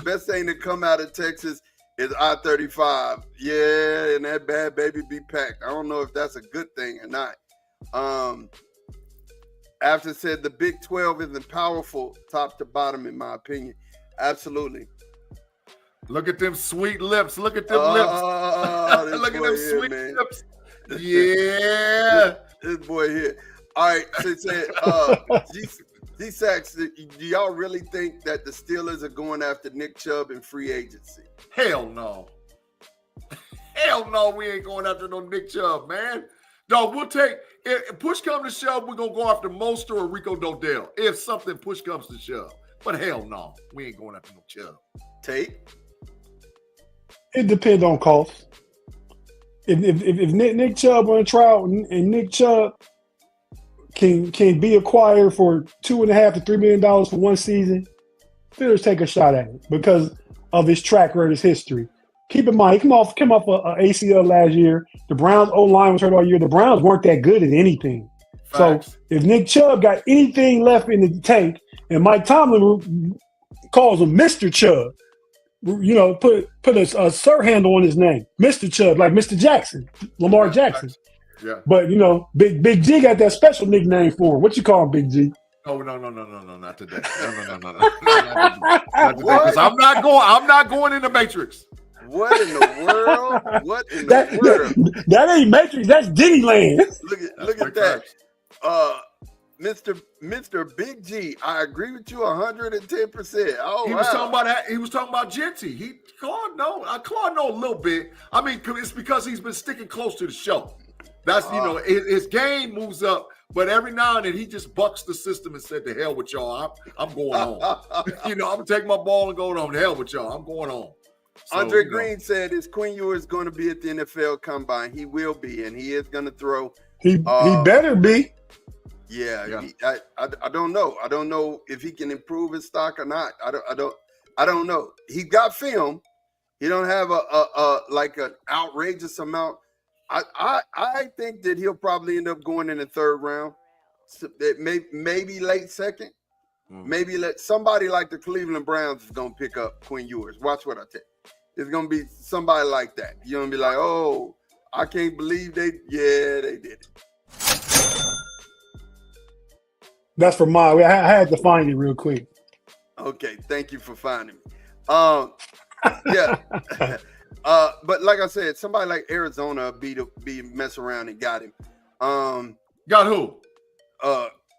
best thing to come out of Texas is I-35. Yeah, and that bad baby be packed. I don't know if that's a good thing or not. After said the Big 12 isn't powerful top to bottom, in my opinion. Absolutely. Look at them sweet lips. Look at them lips. Look at them sweet lips. Yeah. This boy here. All right. So said, G-Sax, do y'all really think that the Steelers are going after Nick Chubb in free agency? Hell no. Hell no, we ain't going after no Nick Chubb, man. Dog, we'll take – if push comes to shove, we're going to go after Mostert or Rico Dodell if something push comes to shove. But hell no, we ain't going after no Chubb. Tate? It depends on cost. If Nick Chubb on a trial and Nick Chubb can be acquired for $2.5 to $3 million for one season, Steelers take a shot at it because of his track record, his history. Keep in mind, he came off an ACL last year. The Browns' O-line was hurt all year. The Browns weren't that good at anything. Facts. So if Nick Chubb got anything left in the tank, and Mike Tomlin calls him Mr. Chubb, you know, put a sir handle on his name, Mr. Chubb, like Mr. Jackson, Lamar Jackson. Yeah. But you know, Big G got that special nickname for him. What you call him, Big G? Oh no, not today. No. Not today, because I'm not going in the Matrix. What in the world? What in the world? That ain't Matrix. That's Disneyland. Look at that. Mr. Big-G, I agree with you 110%. Oh, he was talking about that. He was talking about Genty. Claude know a little bit. I mean, it's because he's been sticking close to the show. That's his game moves up, but every now and then he just bucks the system and said, "To hell with y'all. I'm going home." I'm gonna take my ball and go home. To hell with y'all. I'm going home. So, Andre Green said, "Is Quinn Ewers going to be at the NFL Combine?" He will be, and he is going to throw. He better be. Yeah. I don't know. I don't know if he can improve his stock or not. I don't know. He got film. He don't have a like an outrageous amount. I think that he'll probably end up going in the third round. So maybe late second. Maybe somebody like the Cleveland Browns is gonna pick up Quinn Ewers. Watch what I tell you. It's gonna be somebody like that. You're gonna be like, oh, I can't believe they did it. That's for mine. I had to find it real quick. Okay, thank you for finding me. Yeah. But like I said, somebody like Arizona be mess around and got him. Got who?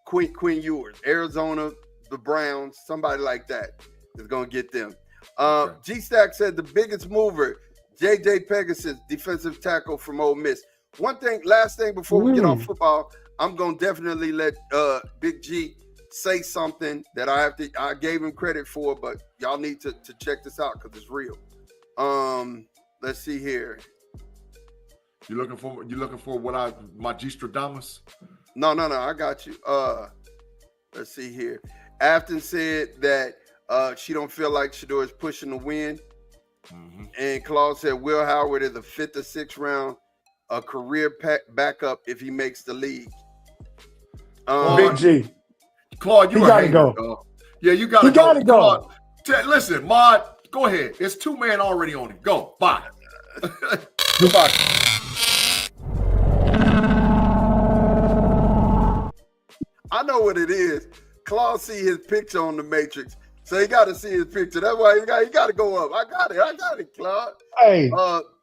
Quinn Ewers, Arizona, the Browns, somebody like that is gonna get them. Okay. G-Stack said the biggest mover, JJ Pegasus, defensive tackle from Ole Miss. Last thing before we get on football, I'm gonna definitely let Big G say something that I gave him credit for, but y'all need to check this out because it's real. Let's see here. You looking for my G-Stradamus? No, I got you. Let's see here. Afton said that she don't feel like Shedeur is pushing the win. Mm-hmm. And Claude said Will Howard is a 5th or 6th round, a career backup if he makes the league. Big G. Claude, you gotta go. Yeah, you gotta go. Gotta go. Listen, Mod, go ahead. It's 2 men already on it. Go. Bye. Goodbye. I know what it is. Claude see his picture on the Matrix, so he got to see his picture. That's why he got to go up. I got it, Claude. Hey,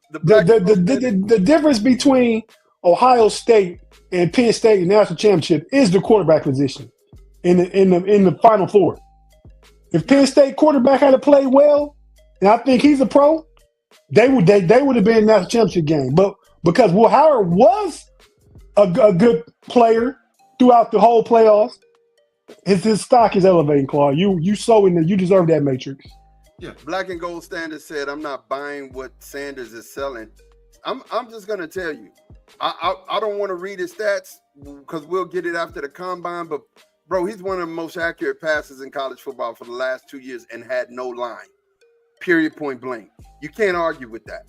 the difference between Ohio State and Penn State in the national championship is the quarterback position in the Final Four. If Penn State quarterback had to play well, and I think he's a pro, they would have been in the national championship game. But because Will Howard was a good player throughout the whole playoffs, his stock is elevating, Claude. You deserve that Matrix. Yeah, Black and Gold Standard said, "I'm not buying what Sanders is selling." I'm just gonna tell you, I don't want to read his stats because we'll get it after the combine. But bro, he's one of the most accurate passers in college football for the last 2 years and had no line. Period. Point blank. You can't argue with that.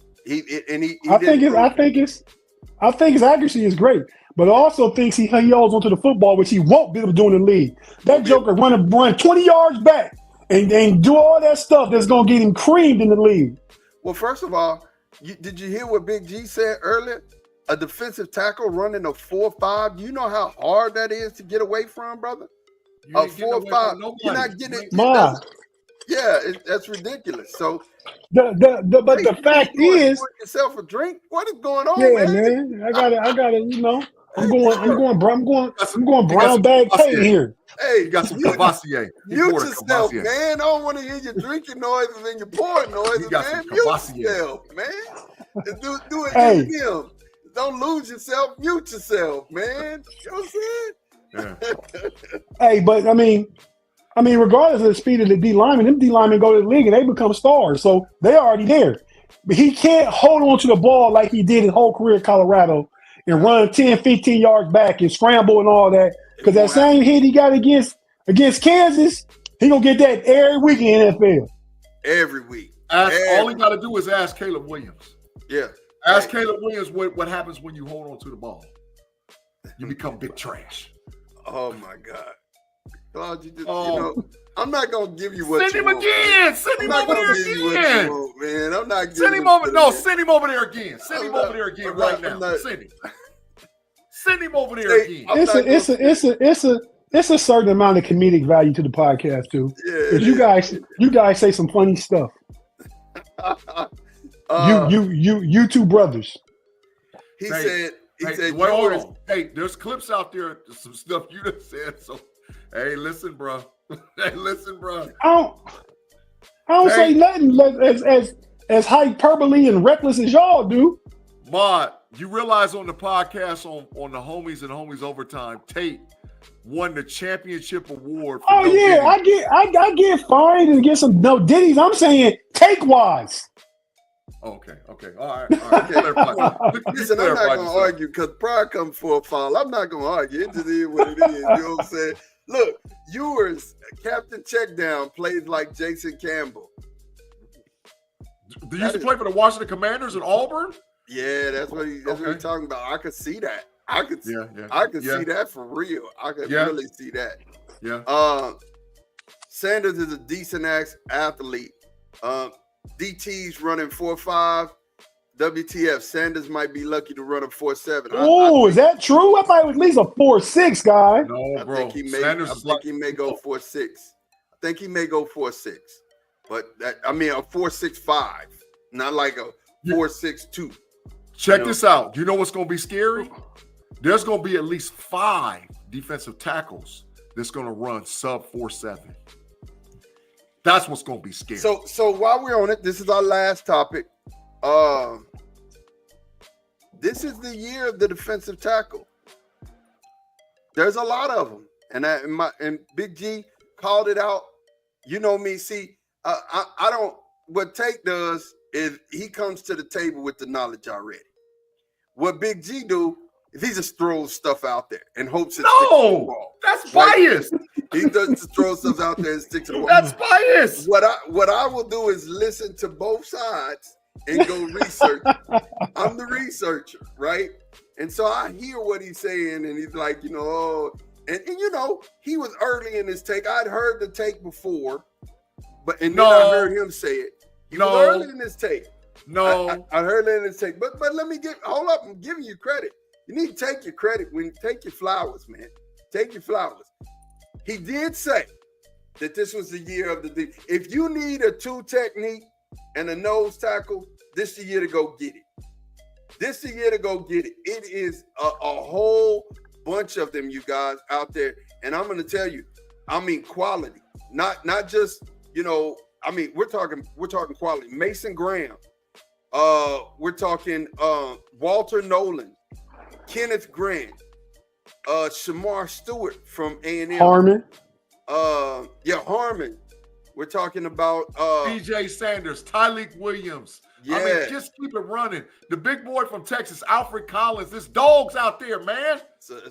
I think his accuracy is great, but I also thinks he holds onto the football, which he won't be able to do in the league. That joker run 20 yards back and do all that stuff that's going to get him creamed in the league. Well, first of all, did you hear what Big G said earlier? A defensive tackle running a 4.5. You know how hard that is to get away from, brother? A 4.5. You're not getting it. Yeah, that's ridiculous. So, the fact is, pour yourself a drink. What is going on, man? I got it. I'm going brown bag Tate here. Hey, you got some Cavassier. Mute yourself, man. I don't want to hear your drinking noises and your pouring noises, man. Mute yourself, man. Do it in him. Don't lose yourself. Mute yourself, man. You know what I'm saying? Yeah. Hey, but I mean, regardless of the speed of the D linemen, them D linemen go to the league and they become stars. So they're already there. But he can't hold on to the ball like he did his whole career at Colorado and run 10, 15 yards back and scramble and all that. Because that same hit he got against Kansas, he gonna get that every week in NFL. Every week. All he got to do is ask Caleb Williams. Yeah. Ask Caleb Williams what happens when you hold on to the ball. You become big trash. Oh my God. God, you know, I'm not gonna give you what send you him want. Again. Send him over there again. Man, I'm not. Send him over. No, send him over there again. Send him over there again right now. Send him. Send him over there again. it's a certain amount of comedic value to the podcast too. Yeah, Because you guys say some funny stuff. You two brothers. He said, wait, yours. hold on. Hey, there's clips out there, some stuff you done said. So, hey, listen, bro. Hey, listen, bro. I don't say nothing as hyperbole and reckless as y'all do. Mod, you realize on the podcast on the Homies and Homies Overtime, Tate won the championship award. For Oh yeah, I get fined and get some ditties. I'm saying take wise. Okay, all right. Listen, I'm not gonna argue because pride comes before a fall. I'm not gonna argue. It just is what it is. You know what I'm saying? Look, yours, Captain Checkdown plays like Jason Campbell. Do you used to play for the Washington Commanders in Auburn? Yeah, that's what he's talking about. I could see that. I could see that for real. I could really see that. Yeah. Sanders is a decent athlete. DT's running 4.5. WTF, Sanders might be lucky to run a 4.7. Oh, is that true? I thought it was at least a 4.6 guy. No, bro. I think he may go 4.6. I think he may go 4.6. But a 4.65, not like a 4.62. Check this out. You know what's going to be scary? There's going to be at least 5 defensive tackles that's going to run sub 4.7. That's what's going to be scary. So while we're on it, this is our last topic. This is the year of the defensive tackle. There's a lot of them, and Big G called it out. You know me. See, I don't. What Tate does is he comes to the table with the knowledge already. What Big G do is he just throws stuff out there and hopes it sticks to the wall. That's biased. He doesn't throw stuff out there and stick to the wall. That's biased. What I will do is listen to both sides and go research. I'm the researcher, right? And so I hear what he's saying, and he's like, and he was early in his take. I'd heard the take before, then I heard him say it. He was early in his take. No, I heard it in his take. But let me hold up. I'm giving you credit. You need to take your credit when you take your flowers, man. Take your flowers. He did say that this was the year of the – if you need a 2 technique and a nose tackle, this is the year to go get it. This is the year to go get it. It is a whole bunch of them, you guys, out there. And I'm going to tell you, quality. Not just, we're talking quality. Mason Graham. We're talking Walter Nolan, Kenneth Grant, Shamar Stewart from A&M. Harmon. Harmon. We're talking about DJ Sanders, Tyleek Williams. Yeah. Just keep it running. The big boy from Texas, Alfred Collins. There's dogs out there, man.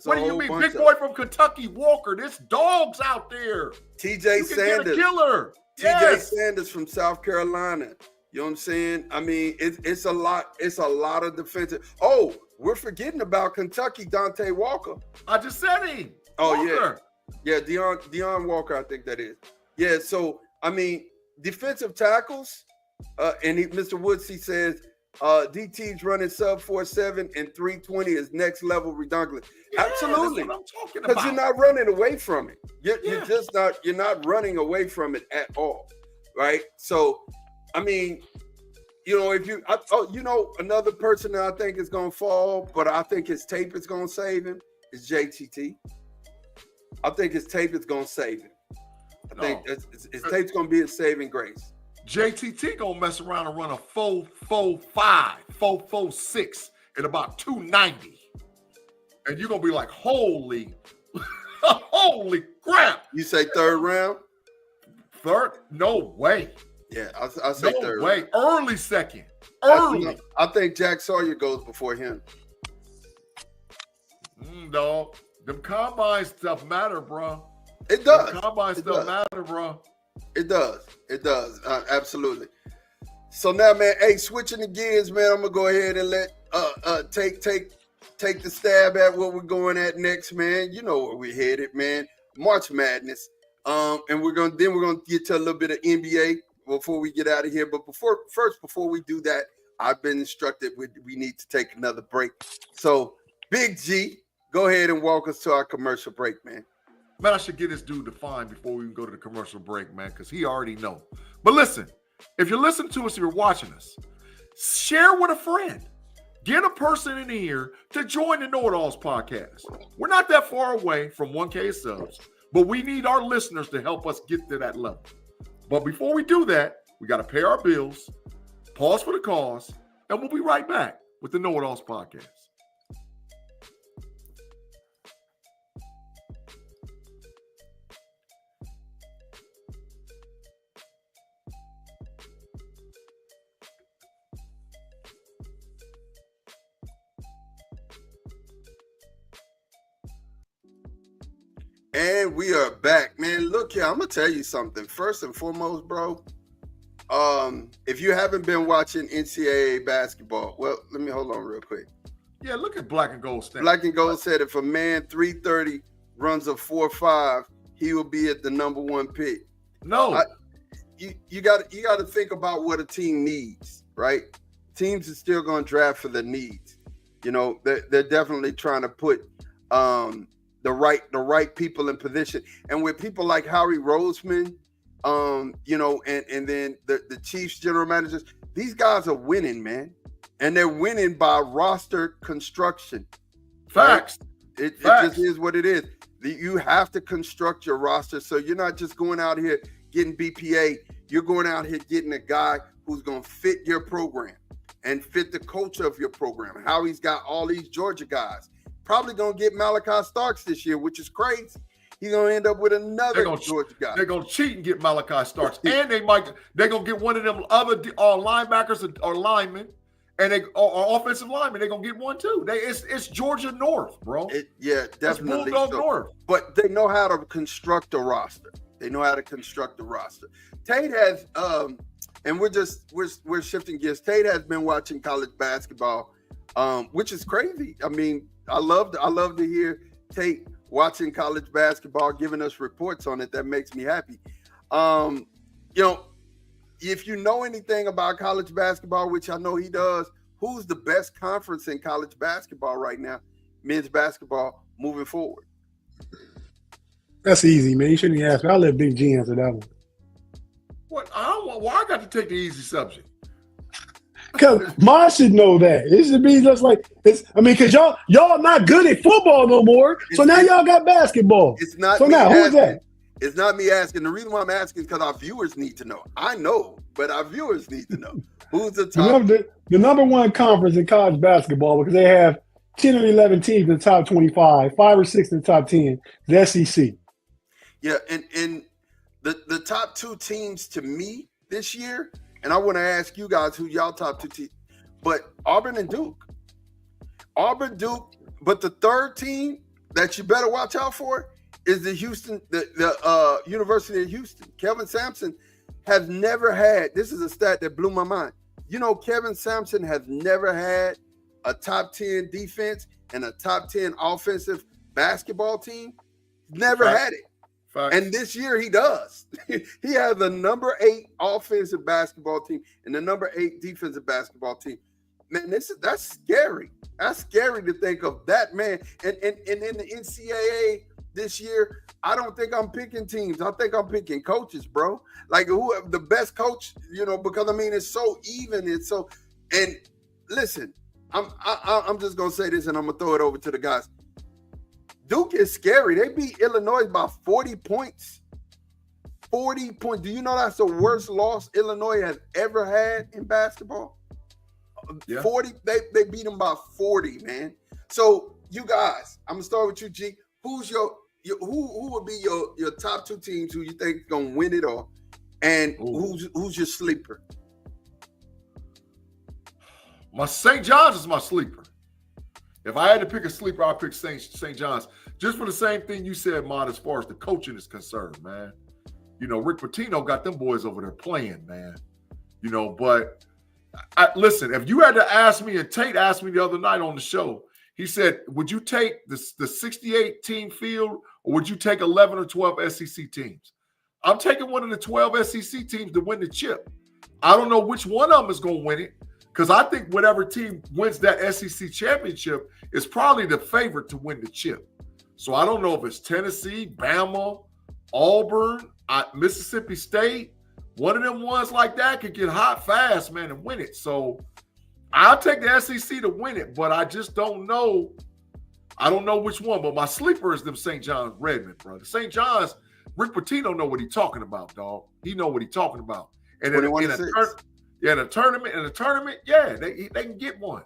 What do you mean? Big boy from Kentucky, Walker. There's dogs out there. TJ Sanders. Get a killer. TJ Sanders from South Carolina. You know what I'm saying? It's a lot. It's a lot of defensive. Oh, we're forgetting about Kentucky, Dante Walker. I just said him. Oh, Walker. yeah. Deion Walker, I think that is. Yeah, so, defensive tackles, Mr. Woodsy says, DT's running sub 4.7 and 320 is next level redundant. Yeah, Absolutely. That's what I'm talking Because about. you're not running away from it. You're just not, you're not running away from it at all, right? So, another person that I think is going to fall, but I think his tape is going to save him is JTT. I think his tape is going to save him. I think his tape's going to be a saving grace. JTT going to mess around and run a 4.45, 4.46 at about 290. And you're going to be like, holy crap. You say third round? Third? No way. Yeah, I say third. No way. Round. Early second. Early. I think Jack Sawyer goes before him. Dog. Them combine stuff matter, bro. It does. Them combine stuff matter, bro. It does. It does. Absolutely. So now, man, switching the gears, man, I'm gonna go ahead and let take the stab at what we're going at next, man. You know where we're headed, man. March Madness. And we're gonna get to a little bit of NBA before we get out of here. But before we do that, I've been instructed we need to take another break. So, Big G, go ahead and walk us to our commercial break, man. Man, I should get this dude defined before we go to the commercial break, man, because he already know. But listen, if you're listening to us, if you're watching us, share with a friend. Get a person in here to join the KnoItAllz podcast. We're not that far away from 1K subs, but we need our listeners to help us get to that level. But before we do that, we got to pay our bills, pause for the cause, and we'll be right back with the KnoItAllz podcast. And we are back, man. Look here, I'm gonna tell you something. First and foremost, bro. If you haven't been watching NCAA basketball, well, let me hold on real quick. Yeah, look at Black and Gold standing. Black and Gold said if a man 330 runs a 4.5, he will be at the number 1 pick. No, you got to think about what a team needs, right? Teams are still going to draft for the needs. You know, they're definitely trying to put the right people in position, and with people like Howie Roseman, you know, and then the Chiefs general managers, these guys are winning, man, and they're winning by roster construction. facts. Right? It Facts. just is what it is. You have to construct your roster, so you're not just going out here getting BPA. You're going out here getting a guy who's going to fit your program and fit the culture of your program. Howie's got all these Georgia guys. Probably going to get Malachi Starks this year, which is crazy. He's going to end up with another Georgia guy. They're going to cheat and get Malachi Starks. And they're going to get one of them other linebackers or linemen, and or offensive linemen. They're going to get one too. It's Georgia North, bro. Yeah, definitely. It's Bulldog North. But they know how to construct a roster. Tate has, and we're shifting gears. Tate has been watching college basketball, which is crazy. I mean, I love to hear Tate watching college basketball, giving us reports on it. That makes me happy. You know, if you know anything about college basketball, which I know he does, who's the best conference in college basketball right now, men's basketball, moving forward? That's easy, man. You shouldn't even ask me. I'll let Big-G answer that one. What? Why I got to take the easy subject? Because mine should know that. It should be just like it's. I mean, because y'all not good at football no more. So now y'all got basketball. It's not. So now who's that? It's not me asking. The reason why I'm asking is because our viewers need to know. I know, but our viewers need to know who's the top. The number one conference in college basketball, because they have 10 or 11 teams in the top 25, 5 or 6 in the top 10. The SEC. Yeah, and the top 2 teams to me this year. And I want to ask you guys who y'all top 2 teams, but Auburn and Duke. But the third team that you better watch out for is the University of Houston. Kevin Sampson has never had, this is a stat that blew my mind. You know, Kevin Sampson has never had a top 10 defense and a top 10 offensive basketball team. Never had it. Facts. And this year he does. He has the number 8 offensive basketball team and the number 8 defensive basketball team. Man, that's scary. That's scary to think of that, man. And in the NCAA this year, I don't think I'm picking teams. I think I'm picking coaches, bro. Like who the best coach, you know, because I mean it's so even. It's so, and listen, I'm just gonna say this and I'm gonna throw it over to the guys. Duke is scary. They beat Illinois by 40 points. 40 points. Do you know that's the worst loss Illinois has ever had in basketball? Yeah. 40. They beat them by 40, man. So you guys, I'm gonna start with you, G. Who's who would be your top 2 teams who you think is gonna win it all, and who's your sleeper? My St. John's is my sleeper. If I had to pick a sleeper, I'd pick St. John's. Just for the same thing you said, Mod, as far as the coaching is concerned, man. You know, Rick Pitino got them boys over there playing, man. You know, but listen, if you had to ask me, and Tate asked me the other night on the show, he said, would you take the 68-team field or would you take 11 or 12 SEC teams? I'm taking one of the 12 SEC teams to win the chip. I don't know which one of them is going to win it, because I think whatever team wins that SEC championship is probably the favorite to win the chip. So I don't know if it's Tennessee, Bama, Auburn, Mississippi State. One of them ones like that could get hot fast, man, and win it. So I'll take the SEC to win it, but I just don't know. I don't know which one, but my sleeper is them St. John's Redmond, bro. The St. John's, Rick Pitino know what he's talking about, dog. He know what he's talking about. And in a tournament, yeah, they can get one.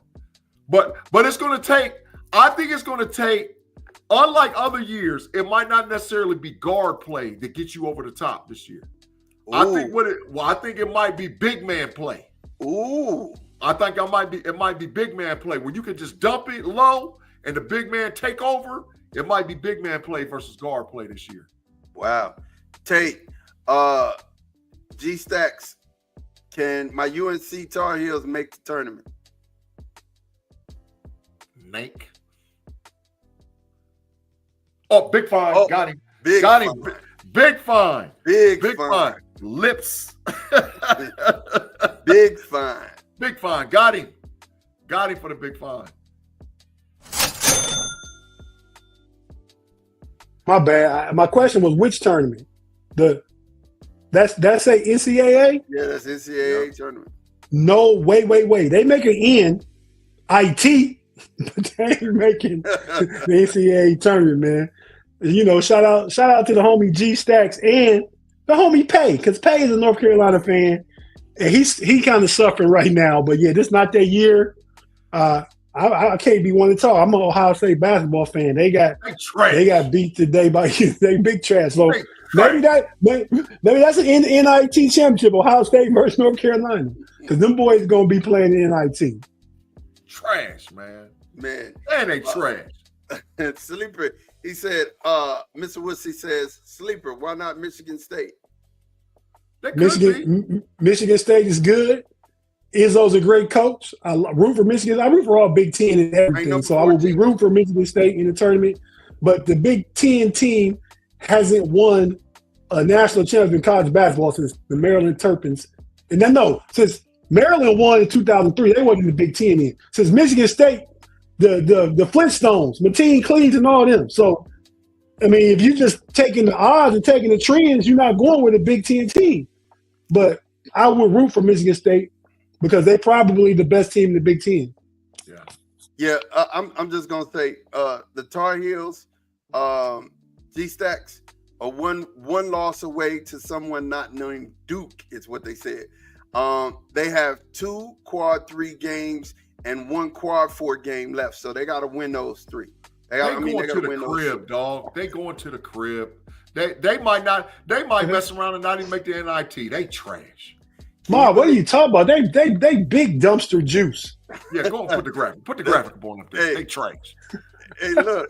But it's going to take, I think it's going to take, unlike other years, it might not necessarily be guard play that gets you over the top this year. Ooh. I think it might be big man play. Ooh. I think it might be big man play where you can just dump it low and the big man take over. It might be big man play versus guard play this year. Wow. Tate, G Stacks, can my UNC Tar Heels make the tournament? Make. Oh, big fine. Oh, got him. Big got fine. him. Big fine. Big fine. fine. Lips. Big fine. Big fine. Got him. Got him for the big fine. My bad. My question was which tournament? That's a NCAA? Yeah, that's NCAA tournament. No, wait. They make it NIT, but they ain't making the NCAA tournament, man. You know, shout out to the homie G Stacks and the homie Pay, because Pay is a North Carolina fan, and he kind of suffering right now. But yeah, this not their year. I can't be one to talk. I'm an Ohio State basketball fan. They got beat today by they big trash. So maybe that's an NIT championship, Ohio State versus North Carolina, because them boys gonna be playing in NIT. Trash, man. And they trash. Sleeper. He said, Mr. Woodsie says, sleeper, why not Michigan State? Michigan State is good. Izzo's a great coach. I root for Michigan. I root for all Big Ten and everything. So I will be rooting for Michigan State in the tournament. But the Big Ten team hasn't won a national championship in college basketball since the Maryland Terrapins. And then since Maryland won in 2003, they wasn't in the Big Ten then. Since Michigan State, the Flintstones, Mateen Cleaves and all them. So, I mean, if you're just taking the odds and taking the trends, you're not going with a Big Ten team. But I would root for Michigan State because they're probably the best team in the Big Ten. Yeah. I'm just gonna say the Tar Heels, G Stacks, are one loss away to someone not named Duke, is what they said. They have 2 quad 3 games and 1 quad 4 game left, so they got to win those 3. They got to win those crib, dog. They going to the crib. They might mess around and not even make the NIT. They trash. Ma, what are you talking about? They big dumpster juice. Yeah, go and put the graphic. Put the graphic on up there. They trash. Hey, look,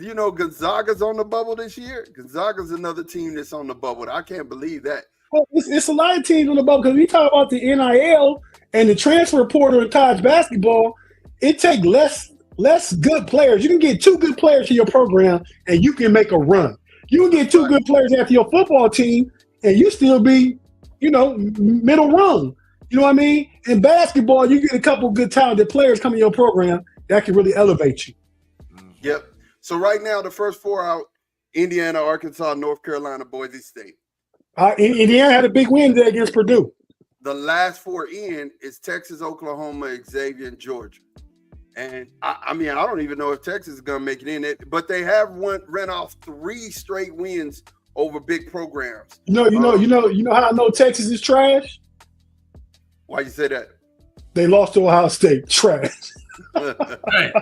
you know Gonzaga's on the bubble this year. Gonzaga's another team that's on the bubble. I can't believe that. Well, it's a lot of teams on the bubble because we talk about the NIL and the transfer portal in college basketball. It takes less good players. You can get 2 good players to your program and you can make a run. You can get 2 good players after your football team and you still be, middle rung. You know what I mean? In basketball, you get a couple good talented players coming in your program that can really elevate you. Yep. So right now, the first 4 out: Indiana, Arkansas, North Carolina, Boise State. Indiana had a big win there against Purdue. The last 4 in is Texas, Oklahoma, Xavier, and Georgia. And I don't even know if Texas is going to make it in it, but they have ran off 3 straight wins over big programs. You know how I know Texas is trash? Why you say that? They lost to Ohio State. Trash. Hey,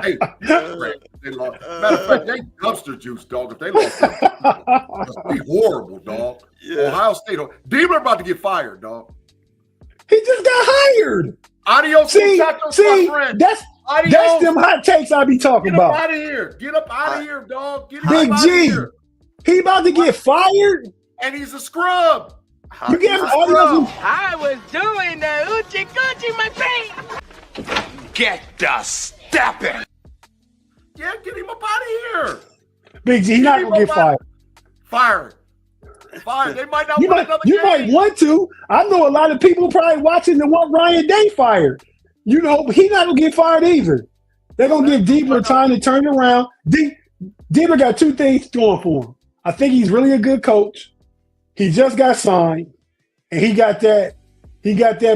they lost. Matter of fact, they dumpster juice, dog. If they lost, that'd be horrible, dog. Yeah. Ohio State. Dealer about to get fired, dog. He just got hired. Adios, muchachos, my friend. That's them hot takes I be talking about. Get up out of here. Get up out of here, dog. Get Big up G. out of here. He about to get fired. And he's a scrub. You get adios. I was doing the oochie coochie, my friend. Get the stepping. Yeah, get him up out of here. Big G, he's not gonna get fired. Fired. They might not win another game. You might want to. I know a lot of people probably watching that want Ryan Day fired. He's not gonna get fired either. They're gonna give Deeper time to turn around. Denver got two things going for him. I think he's really a good coach. He just got signed, and he got that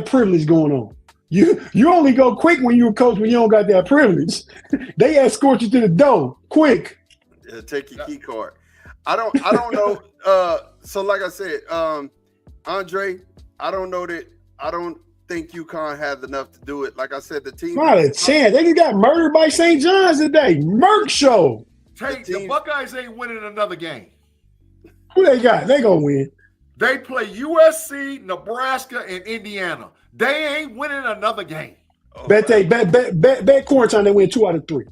privilege going on. You only go quick when you're a coach when you don't got that privilege. They escort you to the door quick. Yeah, take your key card. I don't know. So like I said, Andre, I don't think UConn has enough to do it. Like I said, the team Not a chance. They just got murdered by St. John's today. Merc show. The Buckeyes ain't winning another game. Who they got? They gonna win. They play USC, Nebraska, and Indiana. They ain't winning another game. Bet quarantine. They win 2 out of 3.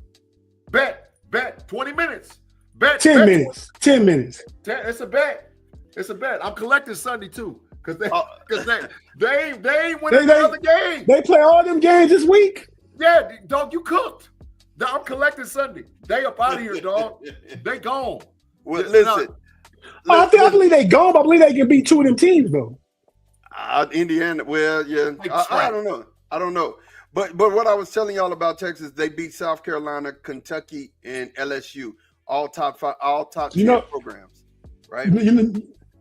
Bet 20 minutes. Bet 10 minutes. 10 minutes. It's a bet. It's a bet. I'm collecting Sunday too because they ain't winning another game. They play all them games this week. Yeah, dog, you cooked. I'm collecting Sunday. They up out of here, dog. They gone. Well, listen. I believe they gone, but I believe they can beat 2 of them teams though. Indiana, well, yeah. I don't know. But what I was telling y'all about Texas, they beat South Carolina, Kentucky, and LSU, all top 10 programs, right?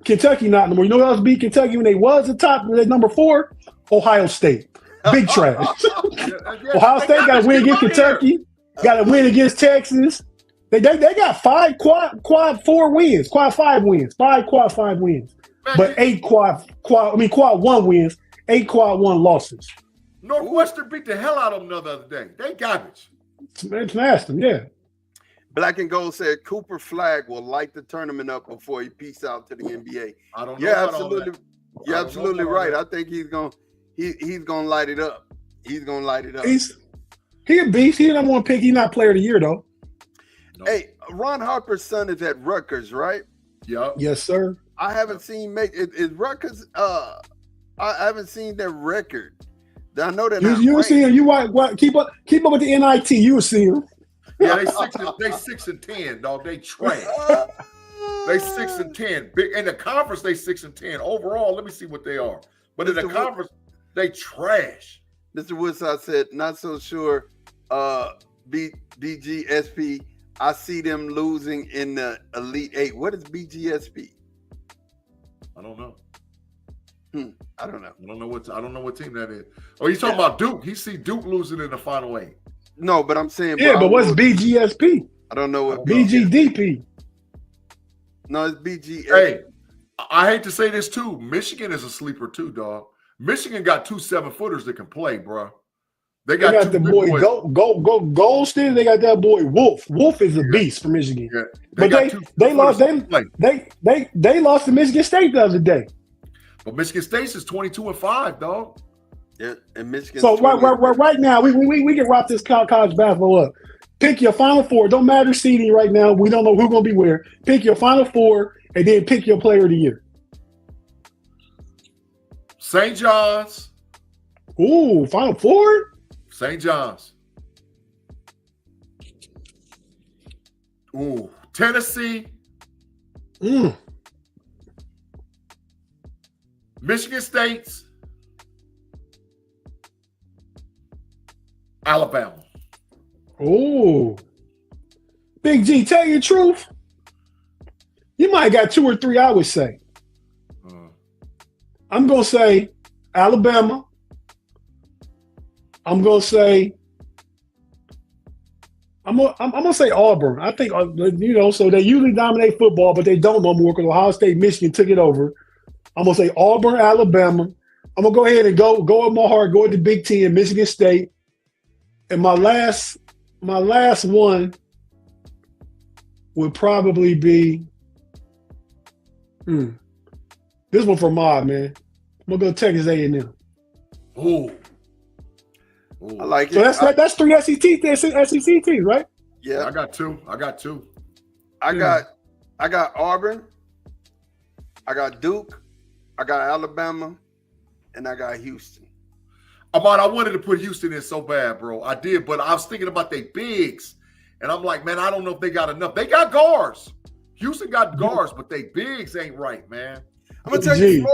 Kentucky not no more. You know who else beat Kentucky when they was the top? Number 4, Ohio State. Big trash. Ohio State got to win against Kentucky. Got to win against Texas. They got 5 quad 4 wins, quad 5 wins, 5 quad 5 wins, but 8 quad 1 wins, 8 quad 1 losses. Northwestern beat the hell out of them the other day. They garbage. They smashed them, yeah. Black and Gold said Cooper Flagg will light the tournament up before he peace out to the NBA. I don't know. You're absolutely right. I think he's gonna light it up. He's gonna light it up. He a beast. He the number 1 pick. He's not player of the year though. No. Hey, Ron Harper's son is at Rutgers, right? Yep. Yes, sir. I haven't seen is Rutgers. I haven't seen their record. I know that you see him. You what? Keep up with the NIT. You will see him. Yeah, they 6-10, dog. They trash. They 6-10. Big in the conference, they 6-10. Overall, let me see what they are. But in the conference, they trash. Mr. Woodside said, not so sure. BGSP. I see them losing in the Elite 8. What is BGSP? I don't know. I don't know. I don't know what team that is. Oh, he's talking about Duke. He see Duke losing in the Final 8. No, but I'm saying. Yeah, but what's BGSP? I don't know what BGDP. No, it's BG. Hey, I hate to say this too. Michigan is a sleeper too, dog. Michigan got 2 7-footers that can play, bro. They got the boy Goldston. They got that boy Wolf. Wolf is a beast for Michigan. Yeah. But they lost. They lost to Michigan State the other day. But Michigan State is 22-5, dog. Yeah, and Michigan. So right now we can wrap this college basketball up. Pick your Final 4. Don't matter seeding right now. We don't know who's gonna be where. Pick your Final 4 and then pick your player of the year. St. John's. Ooh, Final 4. St. John's. Ooh, Tennessee. Michigan State's. Alabama. Ooh. Big G, tell you the truth. You might got 2 or 3, I would say. I'm going to say Alabama. I'm going to say Auburn. I think, so they usually dominate football, but they don't no more because Ohio State, Michigan took it over. I'm going to say Auburn, Alabama. I'm going to go ahead and go with my heart, go with the Big Ten, Michigan State. And my last one would probably be this one for Mob, man. I'm gonna go Texas A&M. Ooh. I like so it. That's 3 SEC teams, right? Yeah, I got two. I got Auburn. I got Duke. I got Alabama, and I got Houston. Ahmad, I wanted to put Houston in so bad, bro. I did, but I was thinking about their bigs, and I'm like, man, I don't know if they got enough. They got guards. Houston got guards, but they bigs ain't right, man. I'm gonna tell you,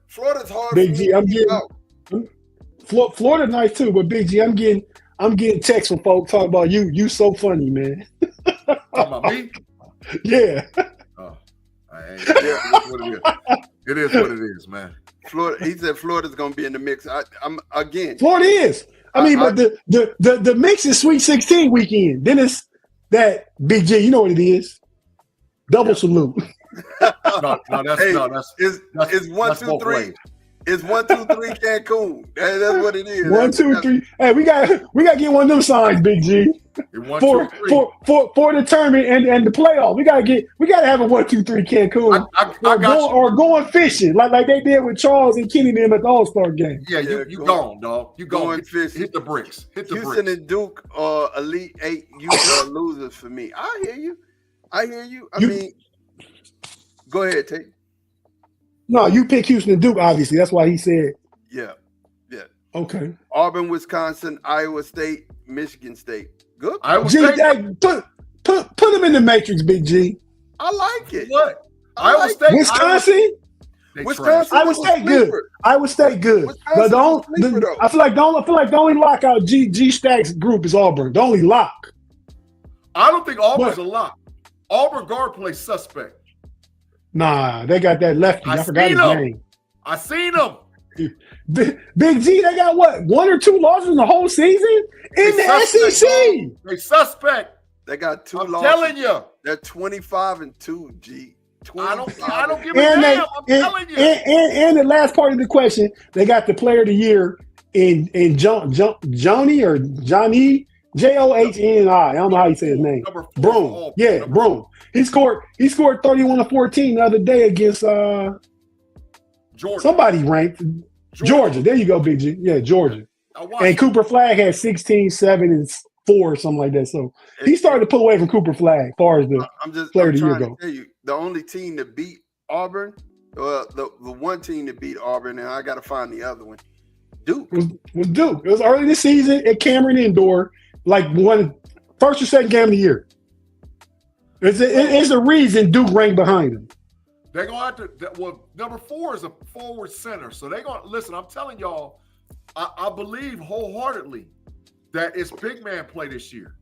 Florida's hard. Big G, Florida nice too, but Big G, I'm getting texts from folks talking about you. You so funny, man. Talking about me? Yeah. Oh, it is what it is. It is what it is, man. Florida. He said Florida's gonna be in the mix. I'm again. Florida is. But the mix is Sweet 16 weekend. Then it's that Big G. You know what it is? Double salute. No, it's 1, 2, 3. It's 1, 2, 3 Cancun. That's what it is. 1, 2, 3. Hey, we got to get one of them signs, Big G. For the tournament and the playoff. We gotta have a 1, 2, 3 Cancun. Or going fishing like they did with Charles and Kenny them at the All-Star game. Yeah, you gone, dog. You going fishing. Hit the bricks. Houston and Duke Elite 8 losers for me. I hear you. I mean, go ahead, Tate. No, you pick Houston and Duke, obviously. That's why he said. Yeah. Okay. Auburn, Wisconsin, Iowa State, Michigan State. Good. Iowa State. Put them in the matrix, Big G. I like it. What? Iowa State. Wisconsin? Iowa State good. Iowa State good. But I feel like the only lockout G Stacks group is Auburn. The only lock. I don't think Auburn's a lock. Auburn guard plays suspect. Nah, they got that lefty. I forgot his name. I seen him. Big G, they got what? 1 or 2 losses in the whole season in the SEC. They suspect. They got 2 losses. I'm telling you. They're 25-2, G. I don't give a damn. I'm telling you. And the last part of the question, they got the player of the year in Johnny or Johnny Johni. I don't know how you say his name. Broom. Yeah, Broom. He scored 31-14 the other day against Georgia. Somebody ranked Georgia. There you go, Big G. Yeah, Georgia. And Cooper Flagg had 16, 7, and 4 or something like that. So he started to pull away from Cooper Flagg as far as the player of the year go. Tell you, the only team that beat Auburn, the one team that beat Auburn, and I got to find the other one, Duke. Was Duke. It was early this season at Cameron Indoor, like first or second game of the year. It's a reason Duke ranked behind them. They're going to have to – well, number 4 is a forward center. So they're going to – listen, I'm telling y'all, I believe wholeheartedly that it's big man play this year.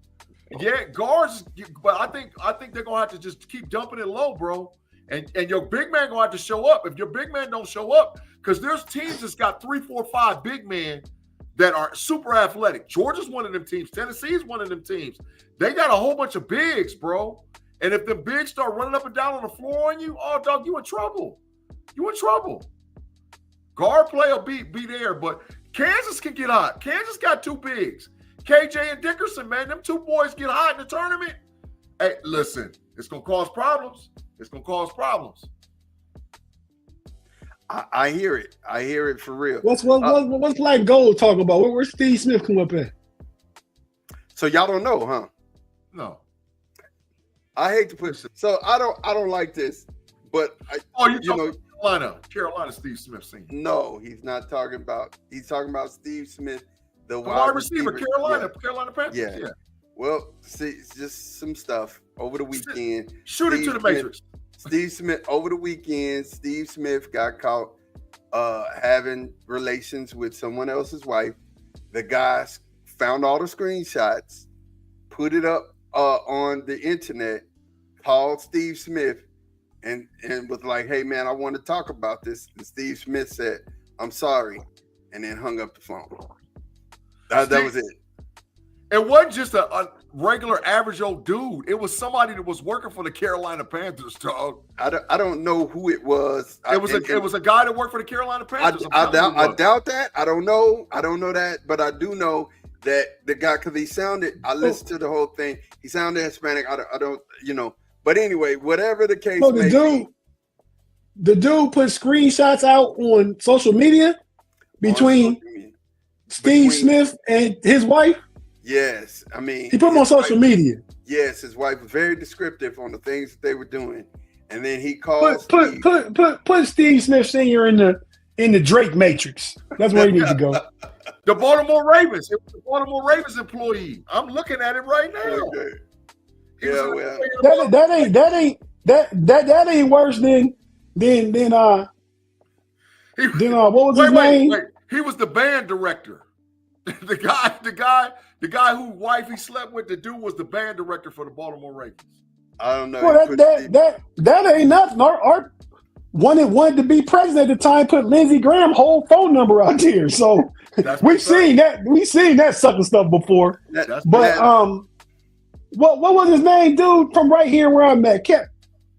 Yeah, guards, but I think they're going to have to just keep dumping it low, bro. And your big man going to have to show up. If your big man don't show up, because there's teams that's got 3, 4, 5 big men that are super athletic. Georgia's one of them teams. Tennessee's one of them teams. They got a whole bunch of bigs, bro. And if the bigs start running up and down on the floor on you, oh, dog, you in trouble. You in trouble. Guard play will be there, but Kansas can get hot. Kansas got 2 bigs. KJ and Dickerson, man, them 2 boys get hot in the tournament. Hey, listen, it's going to cause problems. It's going to cause problems. I hear it. I hear it for real. What's Black Gold talking about? Where's Steve Smith come up at? So y'all don't know, huh? No. I hate to put – so I don't like this, but Carolina Steve Smith senior. No, he's not talking about – he's talking about Steve Smith, the wide receiver, Carolina Panthers. Yeah. Well, see, it's just some stuff over the weekend. Shoot it to the Matrix. Steve Smith, over the weekend, Steve Smith got caught having relations with someone else's wife. The guys found all the screenshots, put it up on the internet, called Steve Smith and was like, hey, man, I want to talk about this. And Steve Smith said, I'm sorry, and then hung up the phone. That was it. It wasn't just a regular average old dude. It was somebody that was working for the Carolina Panthers, dog. I don't know who it was. It was a guy that worked for the Carolina Panthers. I doubt that. I don't know that, but I do know that the guy, because I listened to the whole thing. He sounded Hispanic. I don't, But anyway, whatever the case may be. The dude put screenshots out on social media between Steve Smith and his wife. Yes, I mean he put them on social media. Yes, his wife was very descriptive on the things that they were doing, and then he called. Put Steve Smith Sr. in the Drake Matrix. That's where he needs to go. The Baltimore Ravens. It was the Baltimore Ravens employee. I'm looking at it right now. Okay. Yeah, well, that ain't worse than what was his name? Wait. He was the band director. The guy The guy whose wife he slept with, the dude was the band director for the Baltimore Ravens. I don't know. Well, that ain't nothing. Our one that wanted to be president at the time put Lindsey Graham's whole phone number out there. So we've seen that sucker stuff before. What was his name, dude, from right here where I'm at?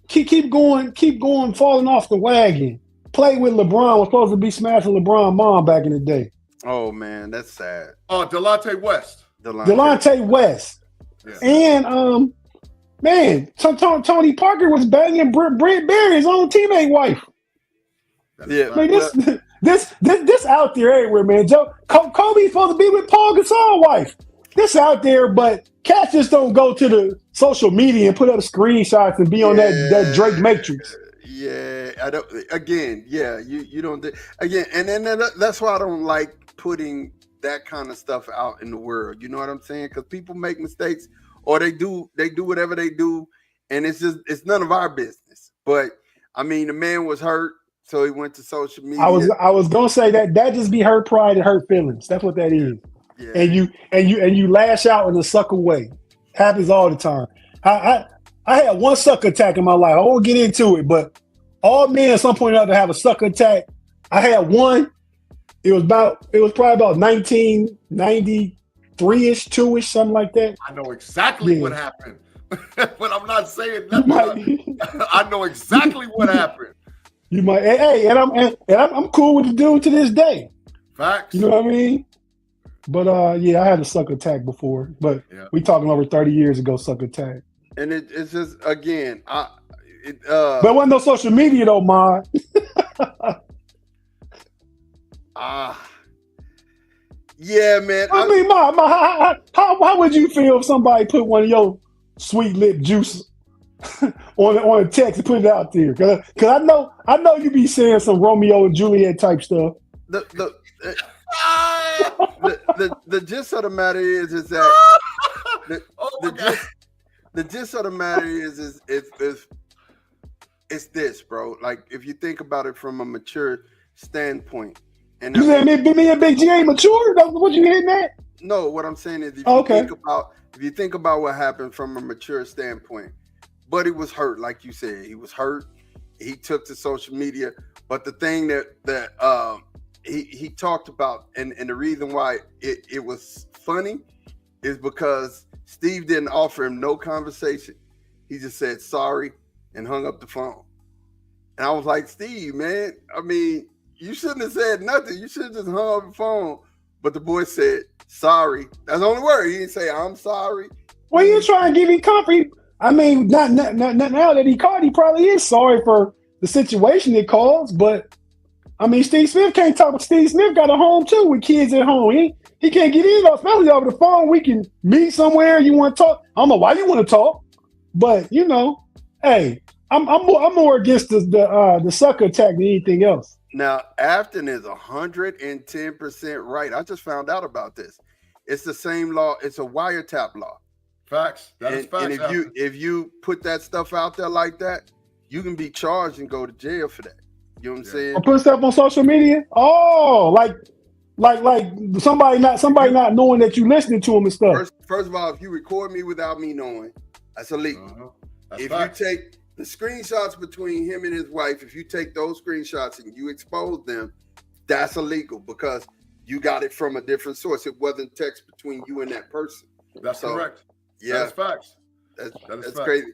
Keep going, falling off the wagon. Played with LeBron, was supposed to be smashing LeBron's mom back in the day. Oh man, that's sad. Delonte West. Delonte West. Yeah. And man, Tony Parker was banging Brent Berry, his own teammate wife. Yeah, man, this out there everywhere, man. Kobe's supposed to be with Paul Gasol's wife. This out there, but cats just don't go to the social media and put up screenshots and be on that Drake Matrix. Yeah, I don't. Again, yeah, you don't. Again, and then that's why I don't like putting that kind of stuff out in the world. You know what I'm saying? Because people make mistakes, or they do whatever they do, and it's none of our business. But I mean, the man was hurt, so he went to social media. I was gonna say that just be hurt pride and hurt feelings. That's what that is. Yeah. And you lash out in a sucker way. Happens all the time. I had one sucker attack in my life. I won't get into it, but all men at some point or other have a sucker attack. I had one. It was probably about 1993-ish, 2-ish, something like that. I know exactly what happened. But I'm not saying nothing. I know exactly what happened. You might, and I'm cool with the dude to this day. Facts. You know what I mean? But I had a sucker attack before. But we talking over 30 years ago, sucker attack. And it's just again, but it wasn't no social media though, Ma. Yeah, man. I mean, Ma, how would you feel if somebody put one of your sweet lip juice on a text and put it out there? Because I know you be saying some Romeo and Juliet type stuff. The gist of the matter is that the gist of the matter is it's this, bro. Like if you think about it from a mature standpoint, and you said me and Big-G ain't mature. That's what you hitting at? No, what I'm saying is if you think about what happened from a mature standpoint, Buddy was hurt, like you said. He was hurt. He took to social media, but the thing that he talked about, and the reason why it was funny is because Steve didn't offer him no conversation. He just said sorry and hung up the phone. And I was like, Steve, man, I mean, you shouldn't have said nothing. You should have just hung up the phone. But the boy said sorry. That's the only word. He didn't say I'm sorry. Well, you trying to give him comfort. I mean, not now that he caught, he probably is sorry for the situation it caused. But I mean, Steve Smith can't talk. But Steve Smith got a home too with kids at home. He can't get in, especially over the phone. We can meet somewhere. You want to talk? I don't know why you want to talk, but you know, hey, I'm more against the sucker attack than anything else. Now, Afton is 110% right. I just found out about this. It's the same law. It's a wiretap law. Facts. That is facts. And if you put that stuff out there like that, you can be charged and go to jail for that. You know what I'm saying? Or put stuff on social media. Oh, like somebody not knowing that you listening to them and stuff. First of all, if you record me without me knowing, that's illegal. If facts. You take the screenshots between him and his wife, if you take those screenshots and you expose them, that's illegal because you got it from a different source. It wasn't text between you and that person. That's correct. Yeah, that's facts. That's crazy.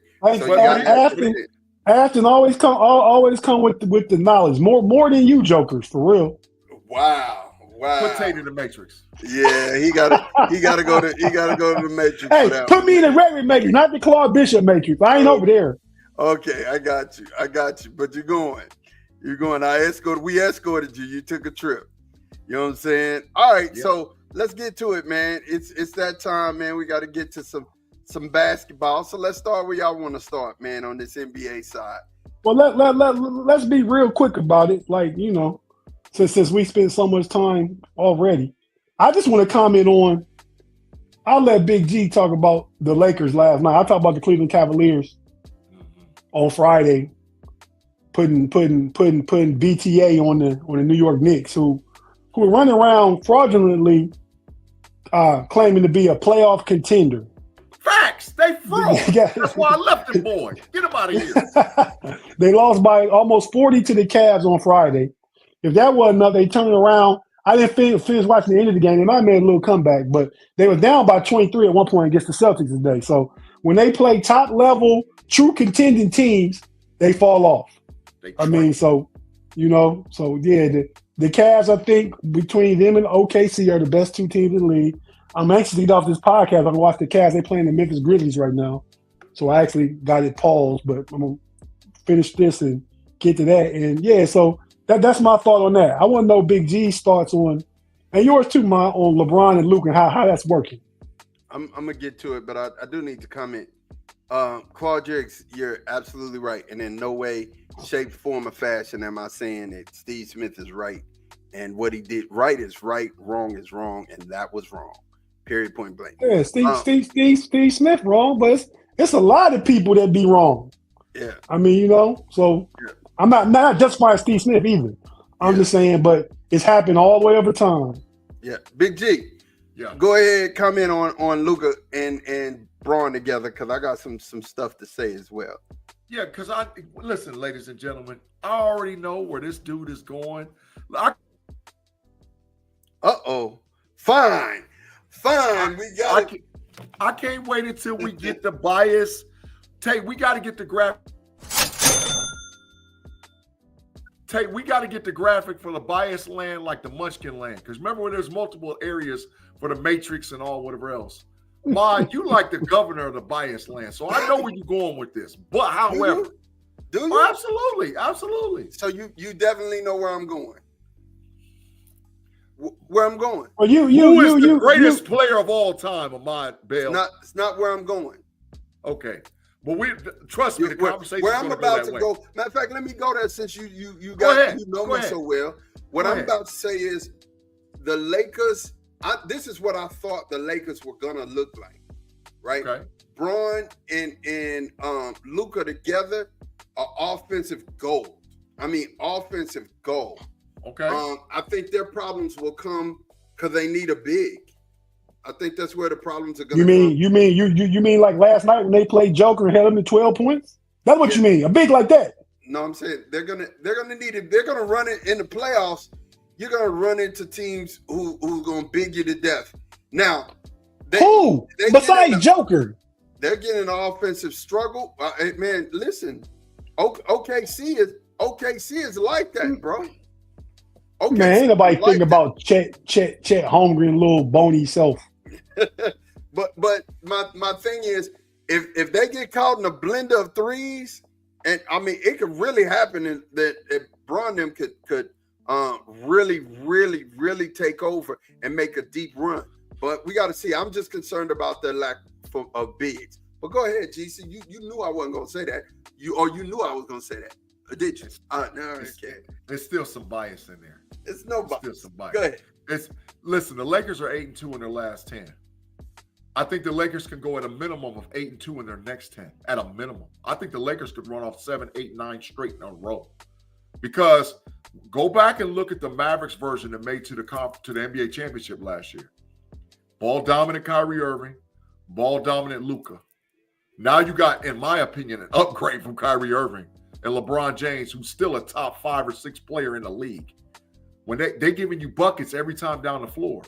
Afton always come with the knowledge more than you jokers, for real. Wow. Put Tate in the Matrix. Yeah, he gotta go to the Matrix. Hey, put me in the regular Matrix, not the Claude Bishop Matrix. I ain't over there. Okay, I got you. But you're going. We escorted you. You took a trip. You know what I'm saying? All right, So let's get to it, man. It's that time, man. We got to get to some basketball. So let's start where y'all want to start, man, on this NBA side. Well, let's be real quick about it. Like, you know, since we spent so much time already, I just want to comment on. I'll let Big-G talk about the Lakers last night. I'll talk about the Cleveland Cavaliers on Friday, putting BTA on the New York Knicks, who were running around fraudulently claiming to be a playoff contender. Facts. They froze. Yeah. That's why I left them boys. Get them out of here. They lost by almost 40 to the Cavs on Friday. If that wasn't enough, they turned around. I didn't finish watching the end of the game. They might have made a little comeback, but they were down by 23 at one point against the Celtics today. So when they play top level, true contending teams, they fall off. So the Cavs, I think, between them and OKC are the best two teams in the league. I'm anxious to get off this podcast. I'm going to watch the Cavs. They're playing the Memphis Grizzlies right now. So I actually got it paused, but I'm going to finish this and get to that. And, so that's my thought on that. I want to know Big G's thoughts on, and yours too, on LeBron and Luka and how that's working. I'm going to get to it, but I do need to comment. Claudrix, you're absolutely right. And in no way, shape, form, or fashion am I saying that Steve Smith is right. And what he did right is right, wrong is wrong, and that was wrong. Period, point blank. Yeah, Steve Smith wrong, but it's a lot of people that be wrong. Yeah. I mean, so I'm not justifying Steve Smith either. I'm just saying, but it's happened all the way over time. Yeah. Big G. Yeah. Go ahead, comment on Luka and Braun together, because I got some stuff to say as well. Yeah, because listen, ladies and gentlemen, I already know where this dude is going. Fine. I can't wait until we get the bias. We got to get the graphic. We got to get the graphic for the bias land, like the Munchkin land. Because remember when there's multiple areas for the Matrix and all whatever else. You like the governor of the bias land. So I know where you're going with this. But however. Do you? Oh, absolutely. So you definitely know where I'm going. Where I'm going. Well, Who is the greatest player of all time, Ahmad Bale? It's not where I'm going. Okay. Well, trust me, the conversation where I'm about to go. Matter of fact, let me go there since you know me so well. What I'm about to say is the Lakers. This is what I thought the Lakers were gonna look like, right? Okay. Braun and Luka together are offensive gold. I mean, offensive gold. Okay. I think their problems will come because they need a big. I think that's where the problems are going to come. You mean like last night when they played Joker and held them to 12 points? That's what you mean, a big like that. No, I'm saying they're gonna need it. They're gonna run it in the playoffs. You're gonna run into teams who's gonna big you to death. Now, besides Joker? They're getting an offensive struggle. Man, listen, OKC is like that, bro. Okay, man, ain't nobody thinking about Chet Holmgren, little bony self. but my thing is, if they get caught in a blender of threes, and I mean, it could really happen that Braun them could really take over and make a deep run. But we got to see. I'm just concerned about the lack of bigs. But go ahead, GC. You knew I wasn't going to say that. You knew I was going to say that. Did you? No, there's still some bias in there. It's no bias. Still some bias. Go ahead. Listen, the Lakers are 8-2 in their last 10. I think the Lakers can go at a minimum of 8-2 in their next 10. At a minimum. I think the Lakers could run off 7, 8, 9 straight in a row. Because go back and look at the Mavericks version that made to the NBA championship last year. Ball dominant Kyrie Irving, ball dominant Luka. Now you got, in my opinion, an upgrade from Kyrie Irving and LeBron James, who's still a top 5 or 6 player in the league. When they giving you buckets every time down the floor.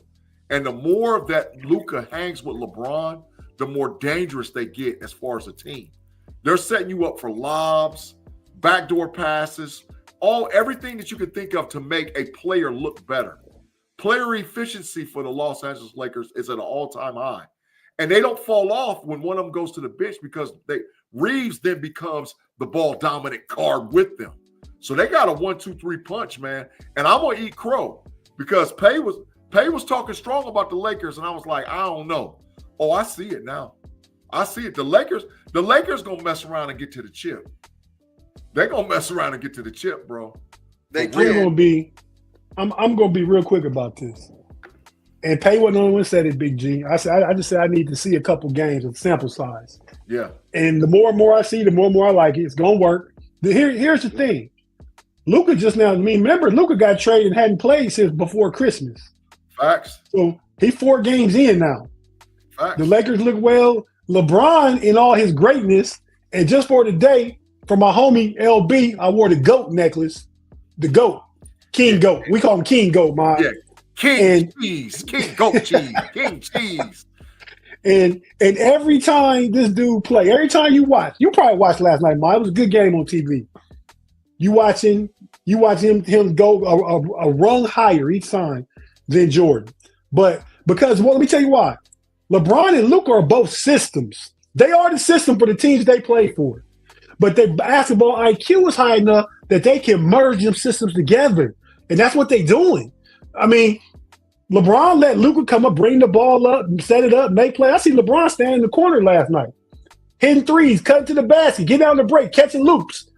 And the more that Luka hangs with LeBron, the more dangerous they get as far as a team. They're setting you up for lobs, backdoor passes, everything that you can think of to make a player look better. Player efficiency for the Los Angeles Lakers is at an all-time high. And they don't fall off when one of them goes to the bench because Reeves then becomes the ball dominant card with them. So they got a 1-2-3 punch, man. And I'm gonna eat crow because Pay was talking strong about the Lakers, and I was like, I don't know. Oh, I see it now. I see it. The Lakers gonna mess around and get to the chip. They're gonna mess around and get to the chip, bro. I'm gonna be real quick about this. And Pay wasn't the only one said it, Big G. I just said I need to see a couple games of sample size. Yeah. And the more and more I see, the more and more I like it. It's gonna work. Here's the thing. Luka just now, remember Luka got traded and hadn't played since before Christmas. Facts. So He's 4 games in now. Facts. The Lakers look well. LeBron, in all his greatness, and just for today, for my homie LB, I wore the GOAT necklace. The GOAT. King GOAT. We call him King GOAT, man. Yeah. King cheese. King goat cheese. King cheese. And every time this dude play, every time you probably watched last night, man. It was a good game on TV. You watch him go a rung higher each time than Jordan. But because, well, let me tell you why. LeBron and Luka are both systems. They are the system for the teams they play for. But their basketball IQ is high enough that they can merge them systems together. And that's what they're doing. I mean, LeBron let Luka come up, bring the ball up, set it up, make play. I see LeBron stand in the corner last night, hitting threes, cutting to the basket, get down the break, catching loops.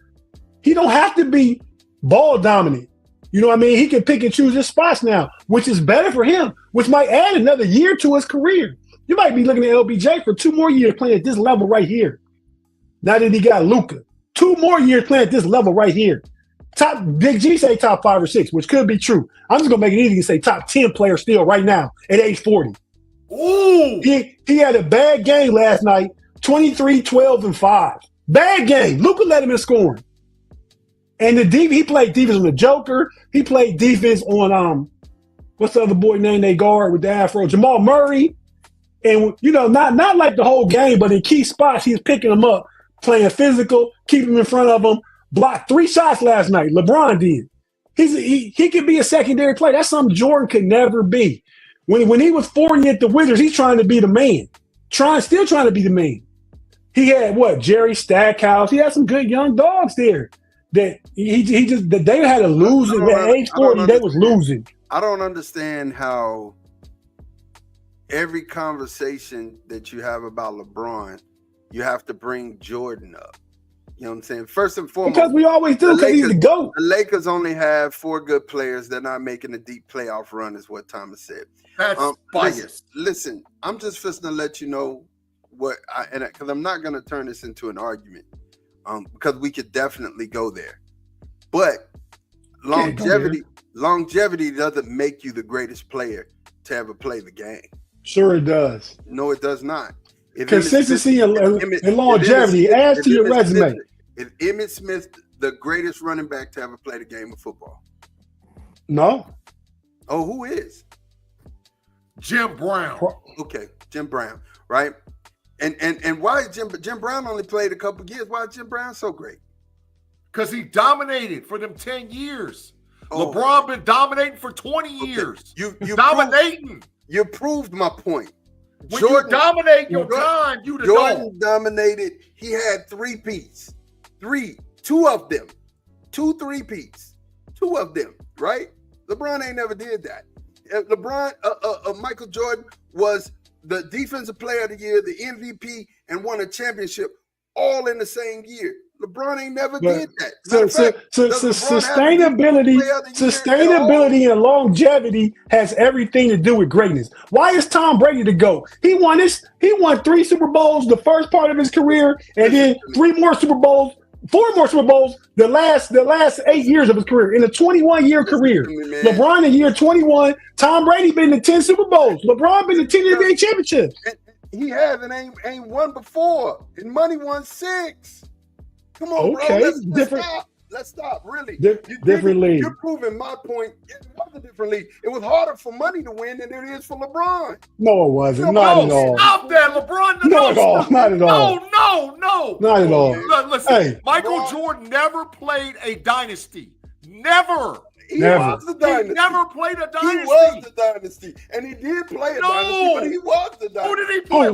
He don't have to be ball dominant. You know what I mean? He can pick and choose his spots now, which is better for him, which might add another year to his career. You might be looking at LBJ for 2 more years playing at this level right here. Now that he got Luka, 2 more years playing at this level right here. Top Big-G say top 5 or 6, which could be true. I'm just gonna make it easy and say top 10 player still right now at age 40. Ooh. He had a bad game last night, 23, 12, and 5. Bad game. Luka led him in scoring. And he played defense on the Joker. He played defense on what's the other boy name they guard with the afro? Jamal Murray. And not like the whole game, but in key spots, he's picking them up, playing physical, keeping them in front of him. Blocked 3 shots last night. LeBron did. He could be a secondary player. That's something Jordan could never be. When he was 40 at the Wizards, he's trying to be the man. Still trying to be the man. He had Jerry Stackhouse. He had some good young dogs there. That they had to lose at age 40. They was losing. I don't understand how every conversation that you have about LeBron, you have to bring Jordan up. You know what I'm saying? First and foremost, because we always do, because he's the GOAT. The Lakers only have 4 good players. They're not making a deep playoff run, is what Thomas said. That's biased. Listen, I'm just going to let you know because I'm not going to turn this into an argument, because we could definitely go there. But longevity doesn't make you the greatest player to ever play the game. Sure it does. No, it does not. Consistency and longevity adds to your resume. Is Emmitt Smith the greatest running back to ever play the game of football? No. Oh, who is? Jim Brown. Okay, Jim Brown, right? And why is Jim Brown only played a couple years? Why is Jim Brown so great? Because he dominated for them 10 years. Oh. LeBron been dominating for 20 years. You dominating. You proved my point. When Jordan, you dominate your time, you the Jordan dog. dominated. He had 3-peats. 2 of them. 2 3-peats. 2 of them, right? LeBron ain't never did that. Michael Jordan was the defensive player of the year, the MVP, and won a championship all in the same year. LeBron ain't never did that. Sustainability and longevity has everything to do with greatness. Why is Tom Brady the GOAT? He won 3 Super Bowls the first part of his career, and then 4 more Super Bowls the last 8 years of his career, in a 21-year career. LeBron in year 21, Tom Brady been to 10 Super Bowls. LeBron been to 10 NBA championships. He has and ain't won before. And money won 6. Come on, okay, bro. Let's stop. Really. Different league. You're proving my point. It was a different league. It was harder for money to win than it is for LeBron. No, it wasn't. Not at all. Stop that, LeBron. Not at all. Not at all. No. Not at all. Listen, hey, Michael Jordan never played a dynasty. Never. He was the dynasty. He never played a dynasty. He was the dynasty. And he did play a dynasty, but he was the dynasty. Who did he play?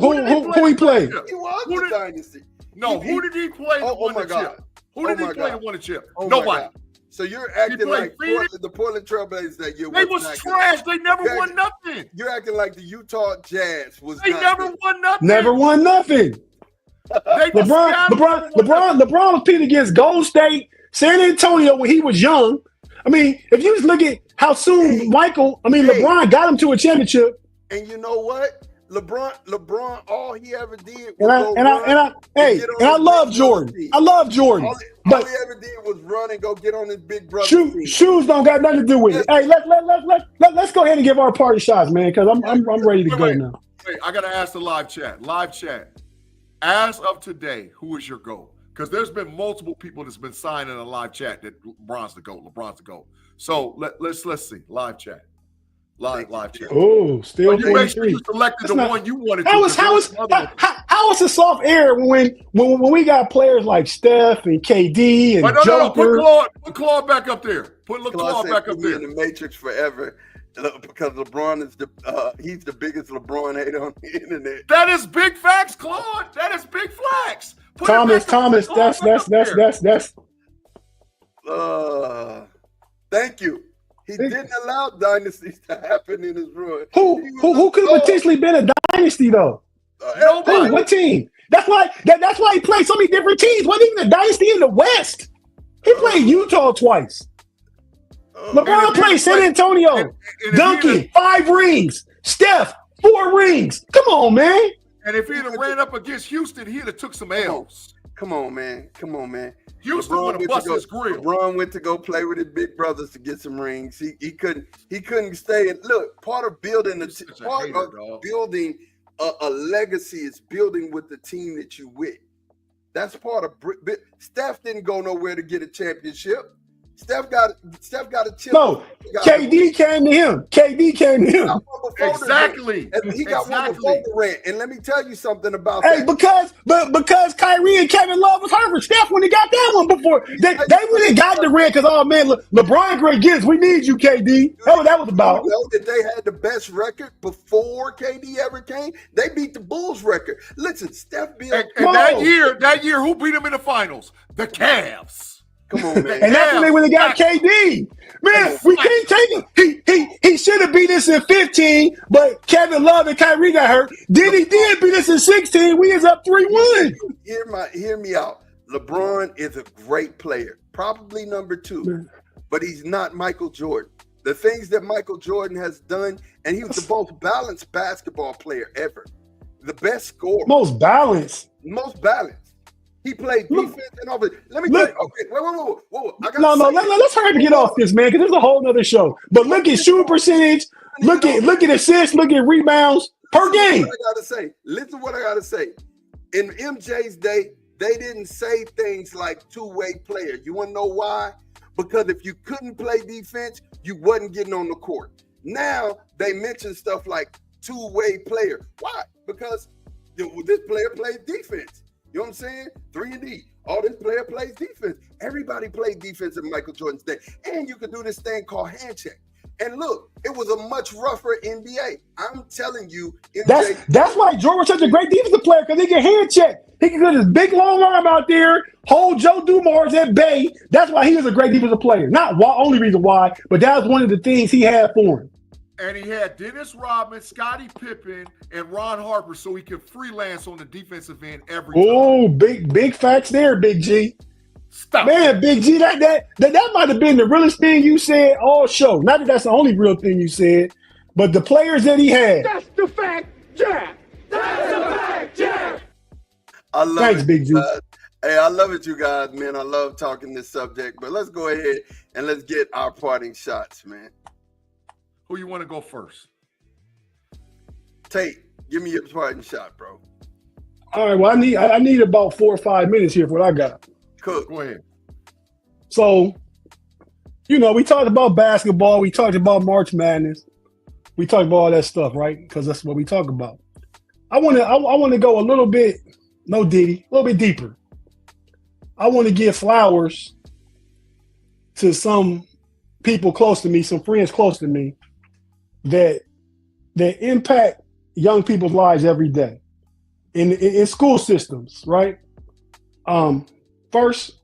Who he played? He was the dynasty. No, who did he play that won the chip? Who did he play that won a chip? Nobody. So you're acting like the Portland Trailblazers that year. They was trash. They never won nothing. You're acting like the Utah Jazz was. They never won nothing. Never won nothing. LeBron was pitted against Golden State, San Antonio when he was young. I mean, if you just look at how soon LeBron got him to a championship. And you know what? LeBron, all he ever did And was I love Jordan. I love Jordan. All he ever did was run and go get on his big brother. Shoes don't got nothing to do with it. Hey, let's go ahead and give our party shots, man, because I'm ready to go now. Wait, I gotta ask the live chat. Live chat. As of today, who is your GOAT? Because there's been multiple people that's been signing in a live chat that LeBron's the GOAT. So let's see. Live chat. Live chat. Oh, still you make sure you selected one you wanted to. How was the soft air when we got players like Steph and KD and Joker? Put Claude back up there. Put Claude back up there. In the Matrix forever. Because LeBron is he's the biggest LeBron hater on the internet. That is big facts, Claude. That is big facts. Thomas, that's thank you. He didn't allow dynasties to happen in his run. Who could have potentially been a dynasty though? Nobody. What team? That's why he played so many different teams. Wasn't even a dynasty in the West. He played Utah twice. LeBron played San Antonio. Duncan, 5 rings. Steph, 4 rings. Come on, man. And if he'd have ran up against Houston, he'd have took some L's. Come on, man. Houston would have busted his grill. LeBron went to go play with his big brothers to get some rings. He couldn't stay. And look, part of building a legacy is building with the team that you with. That's part of. Steph didn't go nowhere to get a championship. Steph got a chip. No, KD came to him. Exactly. And he got one before the rant. And let me tell you something about that. Hey, because Kyrie and Kevin Love was hurt for Steph when he got that one before. They wouldn't have got the rant because, oh, man, LeBron great gifts. We need you, KD. That's what that was about. You know that they had the best record before KD ever came? They beat the Bulls record. Listen, Steph built. And that year, who beat them in the finals? The Cavs. Come on, man. And that's when they got KD. Man, we can't take him. He should have beat us in 15, but Kevin Love and Kyrie got hurt. Then he did beat us in 16. We is up 3-1. Hear me out. LeBron is a great player, probably number 2, but he's not Michael Jordan. The things that Michael Jordan has done, and he was the most balanced basketball player ever. The best scorer. Most balanced. He played defense and all. Let me tell you. Okay, whoa. Let's hurry to get off this, man, because there's a whole other show. But look at shooting percentage. Look at assists. Look at rebounds per game. Listen to what I gotta say. In MJ's day, they didn't say things like two-way player. You want to know why? Because if you couldn't play defense, you wasn't getting on the court. Now they mention stuff like two-way player. Why? Because this player plays defense. You know what I'm saying? 3-and-D. All this player plays defense. Everybody played defense in Michael Jordan's day. And you could do this thing called hand check. And look, it was a much rougher NBA. I'm telling you. That's why Jordan was such a great defensive player, because he can hand check. He can get his big long arm out there, hold Joe Dumars at bay. That's why he was a great defensive player. Not only reason why, but that was one of the things he had for him. And he had Dennis Rodman, Scottie Pippen, and Ron Harper, so he could freelance on the defensive end every time. Oh, big facts there, Big G. Stop. Man, Big G, that might have been the realest thing you said all show. Not that that's the only real thing you said, but the players that he had. That's the fact, Jack. I love Thanks, it, Big G. Hey, I love it, you guys, man. I love talking this subject, but let's go ahead and let's get our parting shots, man. Who you want to go first? Tate, give me your parting shot, bro. All right, well, I need about 4 or 5 minutes here for what I got. Cook. Go ahead. So, we talked about basketball. We talked about March Madness. We talked about all that stuff, right? Because that's what we talk about. I want to go a little bit, no Diddy, a little bit deeper. I want to give flowers to some people close to me, some friends close to me, that impact young people's lives every day in school systems, right? First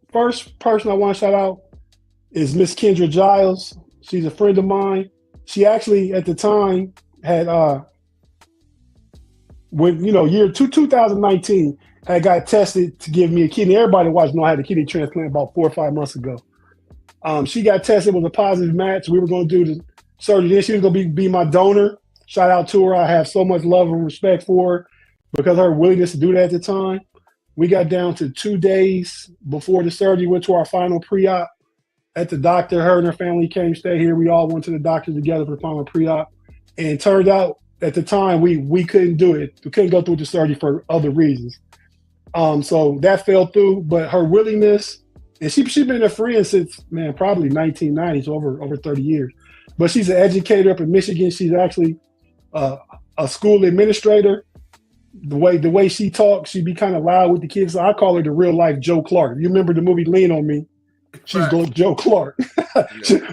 person I want to shout out is Miss Kendra Giles. She's a friend of mine. She actually at the time had year 2019 had got tested to give me a kidney. Everybody watched know I had a kidney transplant about 4 or 5 months ago. She got tested, was a positive match. We were going to do the surgery. Then she was going to be my donor. Shout out to her. I have so much love and respect for her because of her willingness to do that at the time. We got down to 2 days before the surgery, went to our final pre-op at the doctor. Her and her family came stay here. We all went to the doctor together for the final pre-op. And it turned out at the time we couldn't do it. We couldn't go through the surgery for other reasons. So that fell through. But her willingness, and she's been a friend since, man, probably 1990s, over 30 years. But she's an educator up in Michigan. She's actually a school administrator. The way she talks, she be kind of loud with the kids. So I call her the real life Joe Clark. You remember the movie Lean on Me? She's Joe Clark.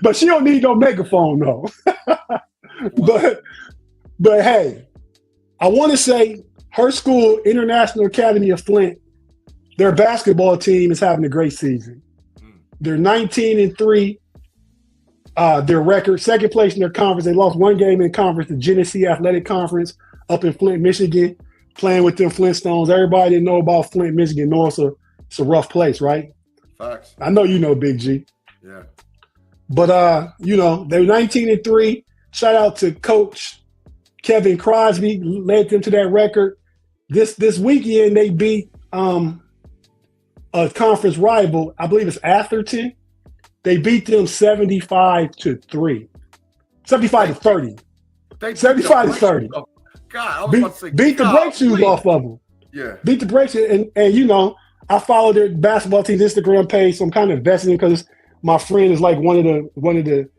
But she don't need no megaphone though. But hey, I want to say her school, International Academy of Flint, their basketball team is having a great season. They're 19-3. Their record, second place in their conference. They lost one game in conference, the Genesee Athletic Conference up in Flint, Michigan, playing with them Flintstones. Everybody that know about Flint, Michigan knows it's a rough place, right? Facts. I know you know Big G. Yeah. But they're 19-3. Shout out to Coach Kevin Crosby, led them to that record. This weekend they beat a conference rival, I believe it's Atherton. They beat them 75-3. 75-30. 75-30. God, I was about to say, beat the brake shoes off of them. Yeah. Beat the brake shoes. And I follow their basketball team's Instagram page, so I'm kind of invested in because my friend is like one of the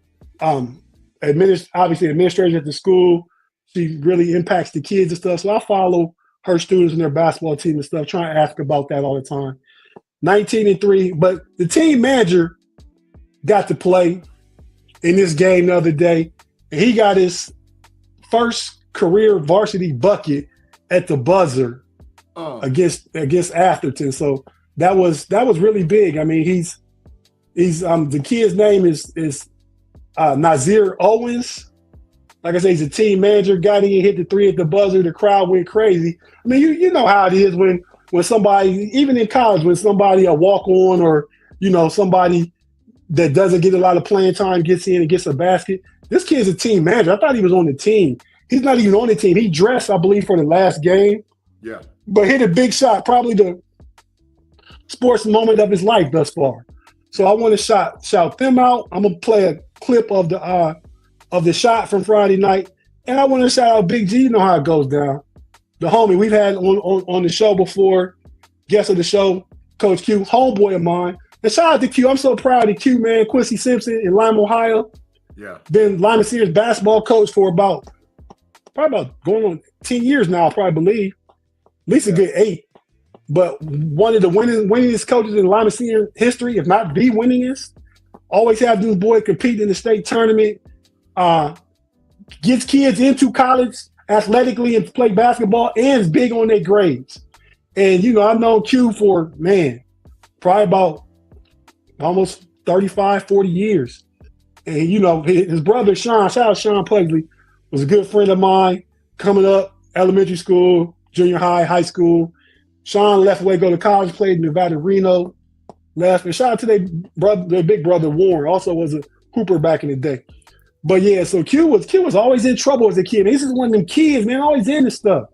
administrators at the school. She really impacts the kids and stuff. So I follow her students and their basketball team and stuff, trying to ask about that all the time. 19-3, but the team manager got to play in this game the other day, and he got his first career varsity bucket at the buzzer against Atherton. So that was really big. I mean, he's the kid's name is Nazir Owens. Like I say, he's a team manager. Got in, hit the three at the buzzer. The crowd went crazy. I mean, you know how it is when somebody, even in college, when somebody a walk on or somebody that doesn't get a lot of playing time gets in and gets a basket. This kid's a team manager. I thought he was on the team. He's not even on the team. He dressed, I believe, for the last game. Yeah. But hit a big shot, probably the sports moment of his life thus far. So I want to shout them out. I'm gonna play a clip of the shot from Friday night, and I want to shout out Big G. You know how it goes down. The homie we've had on the show before, guest of the show, Coach Q, homeboy of mine. And shout out to Q. I'm so proud of Q, man. Quincy Simpson in Lima, Ohio. Yeah. Been Lima Senior's basketball coach for probably about going on 10 years now, I probably believe. At least a good 8. But one of the winningest coaches in Lima Senior history, if not the winningest. Always have this boy compete in the state tournament. Gets kids into college athletically and play basketball, and is big on their grades. And, I've known Q for, probably about almost 35, 40 years. And, his brother, Sean, shout out Sean Pugsley, was a good friend of mine coming up, elementary school, junior high, high school. Sean left away, go to college, played in Nevada, Reno, left. And shout out to their big brother, Warren, also was a hooper back in the day. But yeah, so Q was always in trouble as a kid. This is one of them kids, man, always into stuff.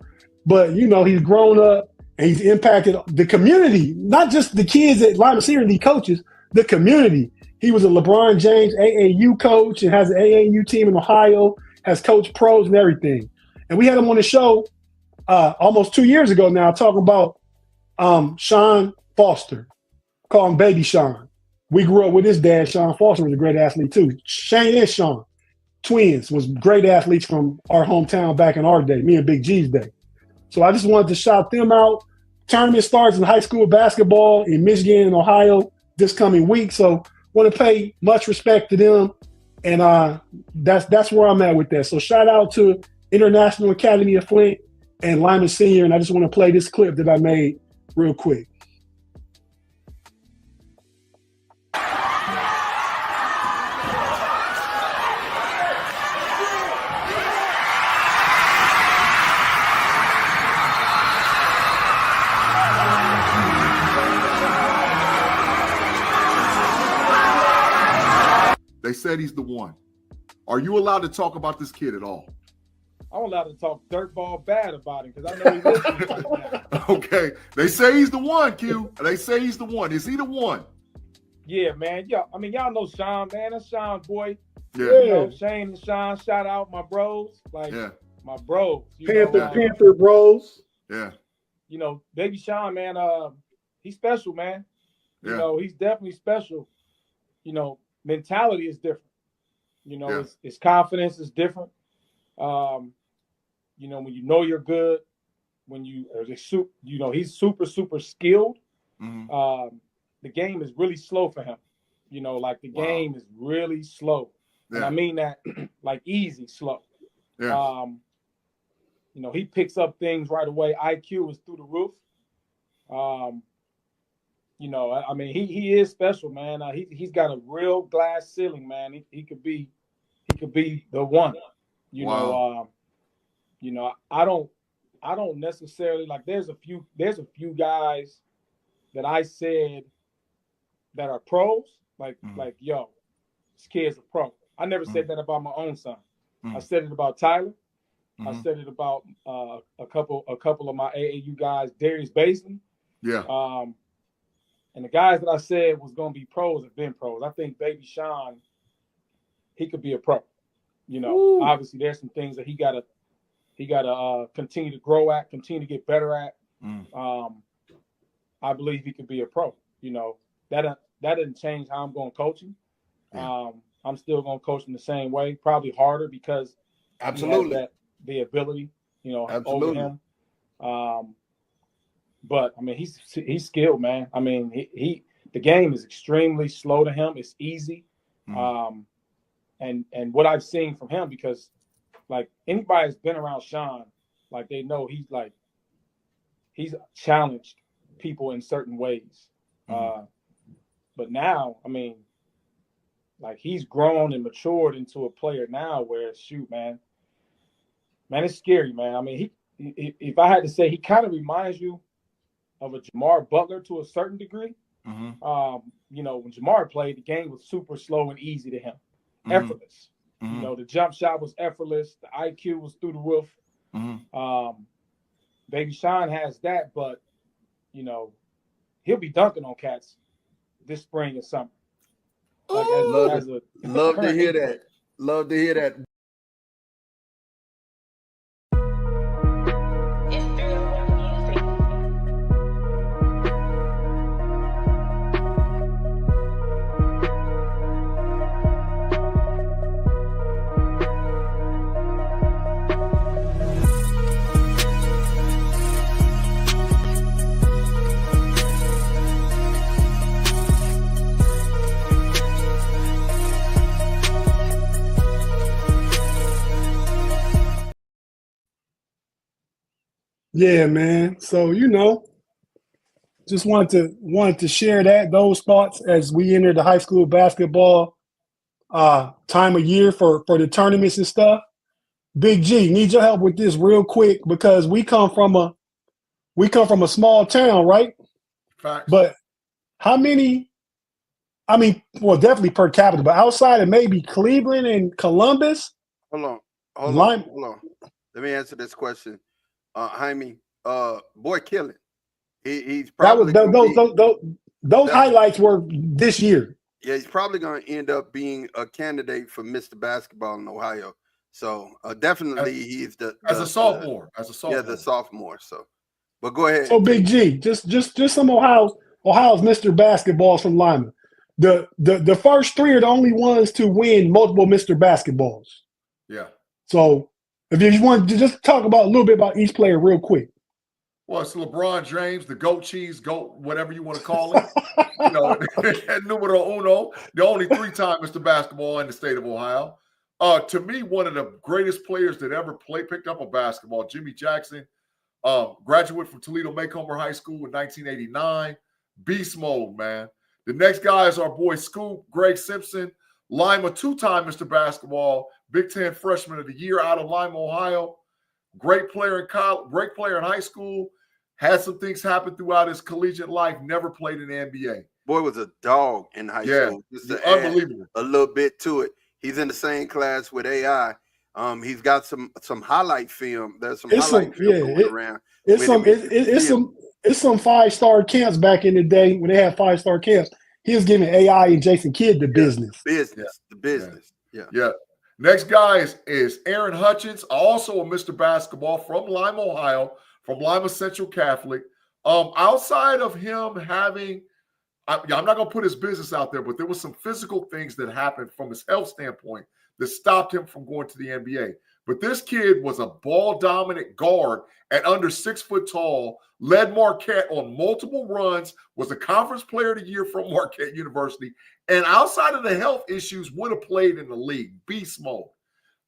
But, he's grown up and he's impacted the community, not just the kids at Lima Senior, the coaches, the community. He was a LeBron James AAU coach and has an AAU team in Ohio, has coached pros and everything. And we had him on the show almost 2 years ago now, talking about Sean Foster, call him Baby Sean. We grew up with his dad. Sean Foster was a great athlete too. Shane and Sean, twins, was great athletes from our hometown back in our day, me and Big G's day. So I just wanted to shout them out. Tournament starts in high school basketball in Michigan and Ohio this coming week. So want to pay much respect to them. And that's where I'm at with that. So shout out to International Academy of Flint and Lima Senior. And I just want to play this clip that I made real quick. They said he's the one. Are you allowed to talk about this kid at all? I'm allowed to talk dirtball bad about him because I know he listens right now. Okay. They say he's the one, Q. They say he's the one. Is he the one? Yeah, man. Y'all know Sean, man. That's Sean's boy. Yeah. You know, Shane and Sean, shout out my bros. Like, my bros. Panther bros. Yeah. You know, baby Sean, man, he's special, man. You know, he's definitely special. You know, mentality is different. You know, his confidence is different. You know, when you know you're good, when you know, he's super, super skilled. Mm-hmm. The game is really slow for him. You know, like the game is really slow. Yeah. And I mean that like easy slow. Yeah. You know, he picks up things right away. IQ is through the roof. You know, I mean, he is special, man. He's got a real glass ceiling, man. He could be the one. You know, I don't necessarily like. There's a few guys that I said that are pros. Like yo, this kid's a pro. I never said that about my own son. I said it about Tyler. I said it about a couple of my AAU guys, Darius Basley. Yeah. And the guys that I said was going to be pros have been pros. I think Baby Sean, he could be a pro. You know, obviously there's some things that he gotta continue to grow at, continue to get better at. I believe he could be a pro. You know, that didn't change how I'm going to coach him. I'm still going to coach him the same way, probably harder because absolutely he has the ability, you know, over him. But I mean, he's skilled, man. I mean, the game is extremely slow to him. It's easy. And what I've seen from him, because like anybody that's been around Sean, like they know he's challenged people in certain ways. But now, I mean, like he's grown and matured into a player now where, shoot, man, it's scary, man. I mean, if I had to say, he kind of reminds you of a Jamar Butler to a certain degree. You know, when Jamar played, the game was super slow and easy to him, effortless. You know, the jump shot was effortless. The IQ was through the roof. Baby Sean has that, but, you know, he'll be dunking on cats this spring and summer. Like love to hear that. Love to hear that. Yeah, man. So, you know, just wanted to share those thoughts as we enter the high school basketball time of year for the tournaments and stuff. Big G, need your help with this real quick because we come from a small town, right? Facts. But how many? I mean, well, definitely per capita, but outside of maybe Cleveland and Columbus. Hold on. Let me answer this question. Jaime, boy, killing. He's probably those highlights were this year. Yeah, he's probably going to end up being a candidate for Mr. Basketball in Ohio. So definitely he's as a sophomore. Yeah, the sophomore. So, but go ahead. So Big G, just some Ohio's Mr. Basketballs from Lima. The first three are the only ones to win multiple Mr. Basketballs. Yeah. So if you want to just talk about a little bit about each player real quick. Well, it's LeBron James, the goat cheese, goat, whatever you want to call it. You know, numero uno, the only three-time Mr. Basketball in the state of Ohio. To me, one of the greatest players that ever picked up a basketball, Jimmy Jackson, graduate from Toledo Macomber High School in 1989. Beast mode, man. The next guy is our boy Scoop, Greg Simpson, Lima, two-time Mr. Basketball, Big Ten Freshman of the Year out of Lima, Ohio. Great player in college, great player in high school. Had some things happen throughout his collegiate life. Never played in the NBA. Boy was a dog in high school. Just to unbelievable. Add a little bit to it. He's in the same class with AI. He's got some highlight film. There's some It's highlight some film going around. It's some 5-star camps back in the day when they had 5-star camps. He was giving AI and Jason Kidd the business. The business. Yeah. Next guy is Aaron Hutchins, also a Mr. Basketball from Lima, Ohio, from Lima Central Catholic. Outside of him having, I'm not going to put his business out there, but there was some physical things that happened from his health standpoint that stopped him from going to the NBA. But this kid was a ball-dominant guard at under 6 foot tall, led Marquette on multiple runs, was a conference player of the year from Marquette University, and outside of the health issues, would have played in the league. Beast mode.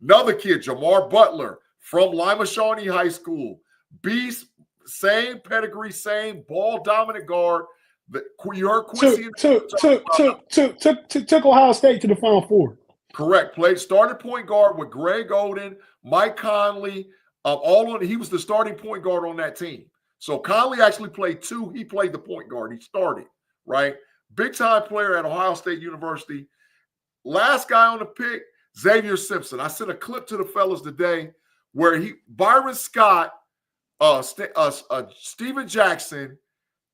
Another kid, Jamar Butler from Lima Shawnee High School. Beast, same pedigree, same ball-dominant guard. You heard Quincy took Ohio State to the Final Four. Correct. Started point guard with Greg Oden, Mike Conley, he was the starting point guard on that team. So Conley actually played 2. He played the point guard. He started, right? Big time player at Ohio State University. Last guy on the pick, Xavier Simpson. I sent a clip to the fellas today where Byron Scott, Steven Jackson,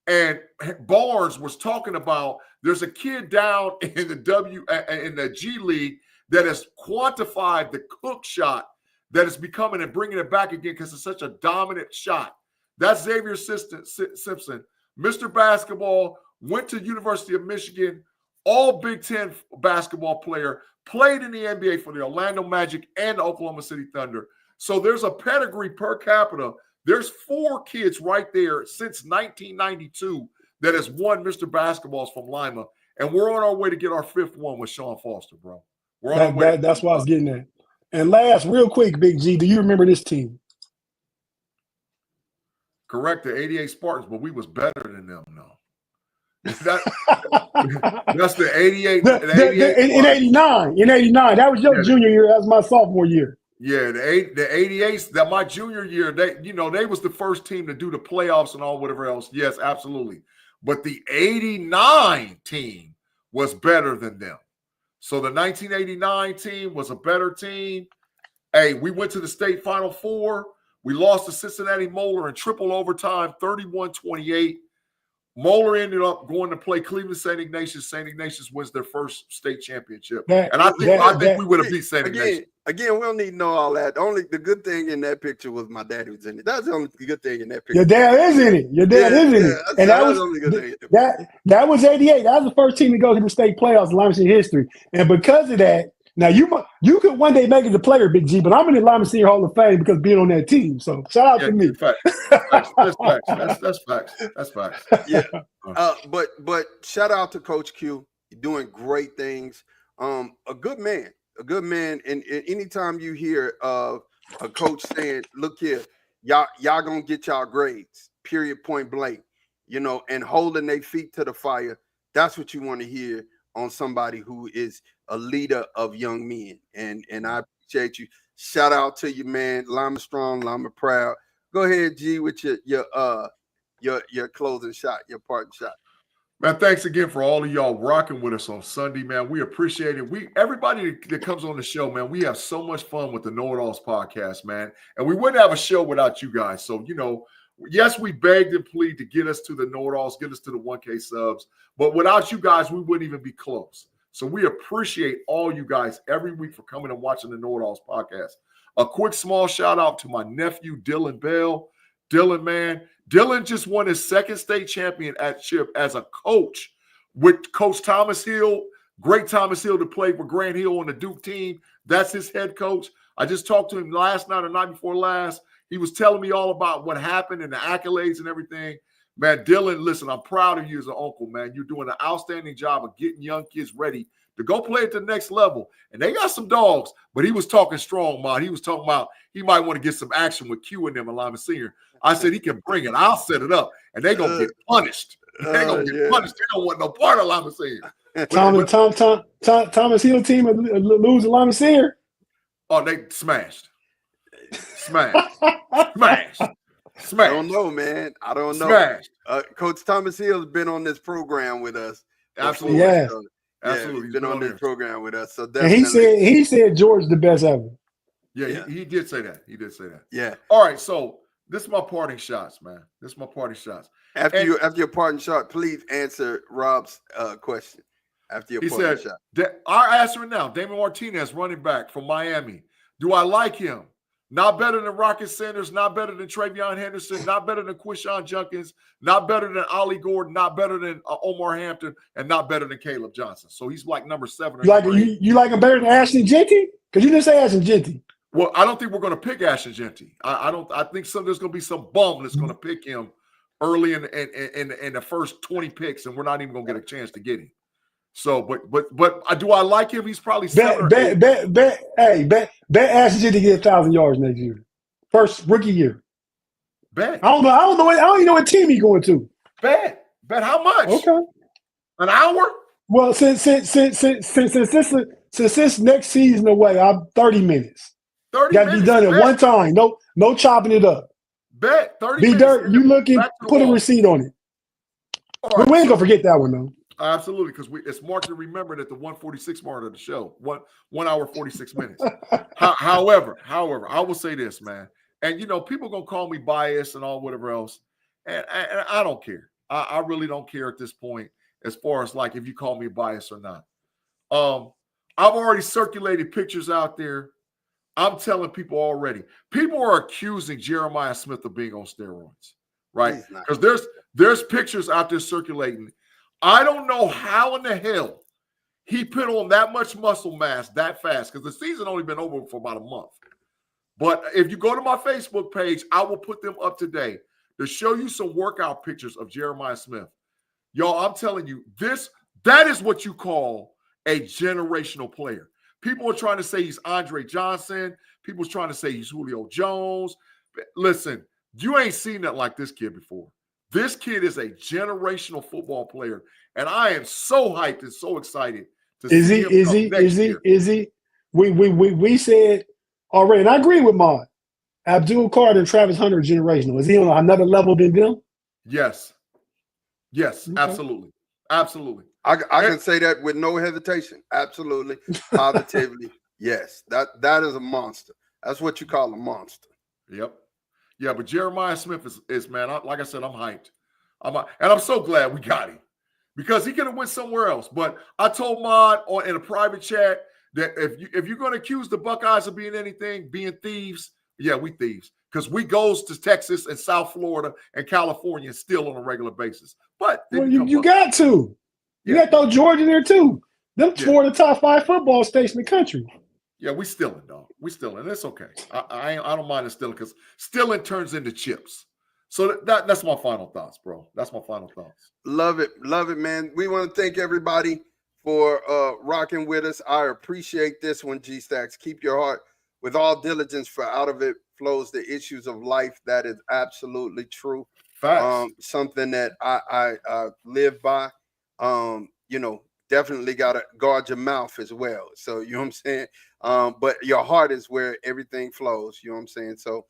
and Barnes was talking about there's a kid down in the G League that has quantified the hook shot that is becoming and bringing it back again because it's such a dominant shot. That's Xavier Simpson, Mr. Basketball, went to University of Michigan, all Big Ten basketball player, played in the NBA for the Orlando Magic and the Oklahoma City Thunder. So there's a pedigree per capita. There's 4 kids right there since 1992 that has won Mr. Basketballs from Lima. And we're on our way to get our 5th one with Sean Foster, bro. We're on our way. That's what I was getting at. And last, real quick, Big G, do you remember this team? Correct, the 88 Spartans, but we was better than them, no. That's the 88. In 89. In 89. That was your junior year. That was my sophomore year. Yeah, the 88s, that my junior year, they was the first team to do the playoffs and all whatever else. Yes, absolutely. But the 89 team was better than them. So the 1989 team was a better team. Hey, we went to the state Final Four. We lost to Cincinnati Moeller in triple overtime, 31-28. Moeller ended up going to play Cleveland St. Ignatius. St. Ignatius wins their first state championship. I think we would have beat St. Ignatius. Again, we don't need to know all that. The good thing in that picture was my daddy was in it. That's the only good thing in that picture. Your dad is in it. And that was the only good thing. That was 88. That was the first team to go to the state playoffs in Lima City history. And because of that, now you could one day make it a player, Big G, but I'm in the Lima City Hall of Fame because being on that team. So shout out to me. That's facts. That's facts. Yeah. But shout out to Coach Q. You're doing great things. A good man. And anytime you hear a coach saying, look here, y'all gonna get y'all grades, period, point blank, and holding their feet to the fire, that's what you want to hear on somebody who is a leader of young men. And I appreciate you. Shout out to you, man. Lima strong, Lima proud. Go ahead, G, with your closing shot, your parting shot. Man, thanks again for all of y'all rocking with us on Sunday, man. We appreciate it. Everybody that comes on the show, man, we have so much fun with the KnoItAllz podcast, man. And we wouldn't have a show without you guys. So, yes, we begged and plead to get us to the KnoItAllz, get us to the 1K subs. But without you guys, we wouldn't even be close. So we appreciate all you guys every week for coming and watching the KnoItAllz podcast. A quick small shout out to my nephew, Dylan Bell. Dylan, man. Dylan just won his 2nd state championship as a coach with Coach Thomas Hill. Great Thomas Hill to play for Grant Hill on the Duke team. That's his head coach. I just talked to him last night or night before last. He was telling me all about what happened and the accolades and everything. Man, Dylan, listen, I'm proud of you as an uncle, man. You're doing an outstanding job of getting young kids ready to go play at the next level. And they got some dogs, but he was talking strong, man. He was talking about he might want to get some action with Q and them and Lima Senior. I said he can bring it. I'll set it up, and they're going to get punished. They're going to get punished. They don't want no part of Lima Senior. Thomas Hill team lose to Lima Senior? Oh, they smashed. Smashed. I don't know, man. I don't know. Smashed. Coach Thomas Hill has been on this program with us. Absolutely. Yeah. Absolutely. He's been on this program with us. So and he said George the best ever. Yeah, he did say that. He did say that. Yeah. All right, so this is my parting shots, man. This is my parting shots. After your parting shot, please answer Rob's question. After your parting shot. I answer it now. Damon Martinez, running back from Miami. Do I like him? Not better than Rocket Sanders, not better than Travion Henderson, not better than Quishon Junkins, not better than Ollie Gordon, not better than Omar Hampton, and not better than Caleb Johnson. So he's like number 7. You like him better than Ashton Genty? Because you didn't say Ashton Genty. Well, I don't think we're going to pick Ashton Genty. I think there's going to be some bum that's going to pick him early in the first 20 picks, and we're not even going to get a chance to get him. So, but do I like him? He's probably bet Ashton Genty get 1,000 yards next year, first rookie year. Bet. I don't even know what team he's going to. Bet how much? Okay. An hour? Well, since this next season away, I'm 30 minutes. 30 got to be done at one time. No chopping it up. Bet 30 be minutes. Dirt. You looking? Put a receipt on it. Right, we ain't gonna forget that one though. Absolutely, because it's marked to remember at the 146 mark of the show. 1 hour 46 minutes. However, I will say this, man. And people gonna call me biased and all whatever else, and I don't care. I really don't care at this point as far as like if you call me biased or not. I've already circulated pictures out there. I'm telling people already. People are accusing Jeremiah Smith of being on steroids, right? Because there's pictures out there circulating. I don't know how in the hell he put on that much muscle mass that fast because the season only been over for about a month. But if you go to my Facebook page, I will put them up today to show you some workout pictures of Jeremiah Smith. Y'all, I'm telling you, that is what you call a generational player. People are trying to say he's Andre Johnson. People are trying to say he's Julio Jones. Listen, you ain't seen that like this kid before. This kid is a generational football player, and I am so hyped and so excited to see him next year. Is he? We said already, and I agree with Maud. Abdul Carter and Travis Hunter are generational. Is he on another level than them? Yes, okay. Absolutely. I can say that with no hesitation. Absolutely, positively, yes. That is a monster. That's what you call a monster. Yep. Yeah, but Jeremiah Smith is man. Like I said, I'm hyped. And I'm so glad we got him because he could have went somewhere else. But I told Maud in a private chat that if you're going to accuse the Buckeyes of being anything, being thieves, yeah, we thieves because we goes to Texas and South Florida and California still on a regular basis. But you got to. You got to throw Georgia in there too. Them 4 of the top 5 football states in the country. Yeah, we stealing, dog. We stealing. It's okay. I don't mind it stealing because stealing turns into chips. So that's my final thoughts, bro. That's my final thoughts. Love it, man. We want to thank everybody for rocking with us. I appreciate this one, G Stacks. Keep your heart with all diligence, for out of it flows the issues of life. That is absolutely true. Something that I live by. Definitely got to guard your mouth as well. So, you know what I'm saying? But your heart is where everything flows. You know what I'm saying? So,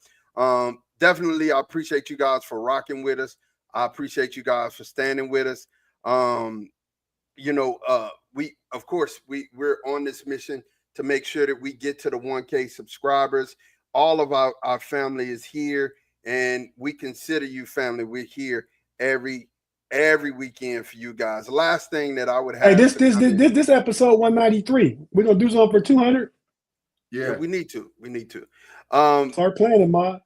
definitely, I appreciate you guys for rocking with us. I appreciate you guys for standing with us. We're on this mission to make sure that we get to the 1K subscribers. All of our family is here, and we consider you family. We're here every weekend for you guys. The last thing that I would have. Hey, this episode 193. We're gonna do something for 200. Yeah, we need to. Start planning, Mod.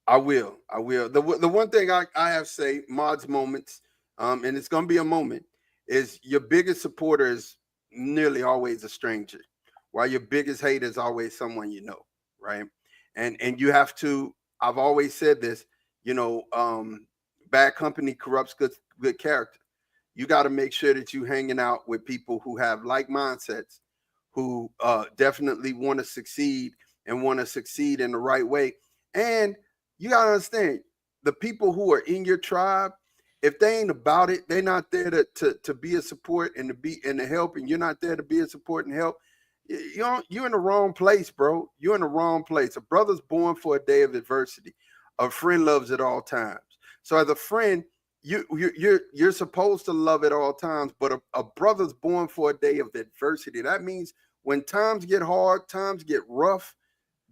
I will. The one thing I have to say, Mod's moments, and it's gonna be a moment, is your biggest supporter is nearly always a stranger, while your biggest hater is always someone you know, right? And you have to. I've always said this. Bad company corrupts good character. You got to make sure that you hanging out with people who have like mindsets, who definitely want to succeed and want to succeed in the right way. And you got to understand, the people who are in your tribe, if they ain't about it, they're not there to be a support and to help, and you're not there to be a support and help. You're in the wrong place, bro. You're in the wrong place. A brother's born for a day of adversity. A friend loves at all times. So as a friend, you're supposed to love at all times, but a brother's born for a day of adversity. That means when times get hard, times get rough,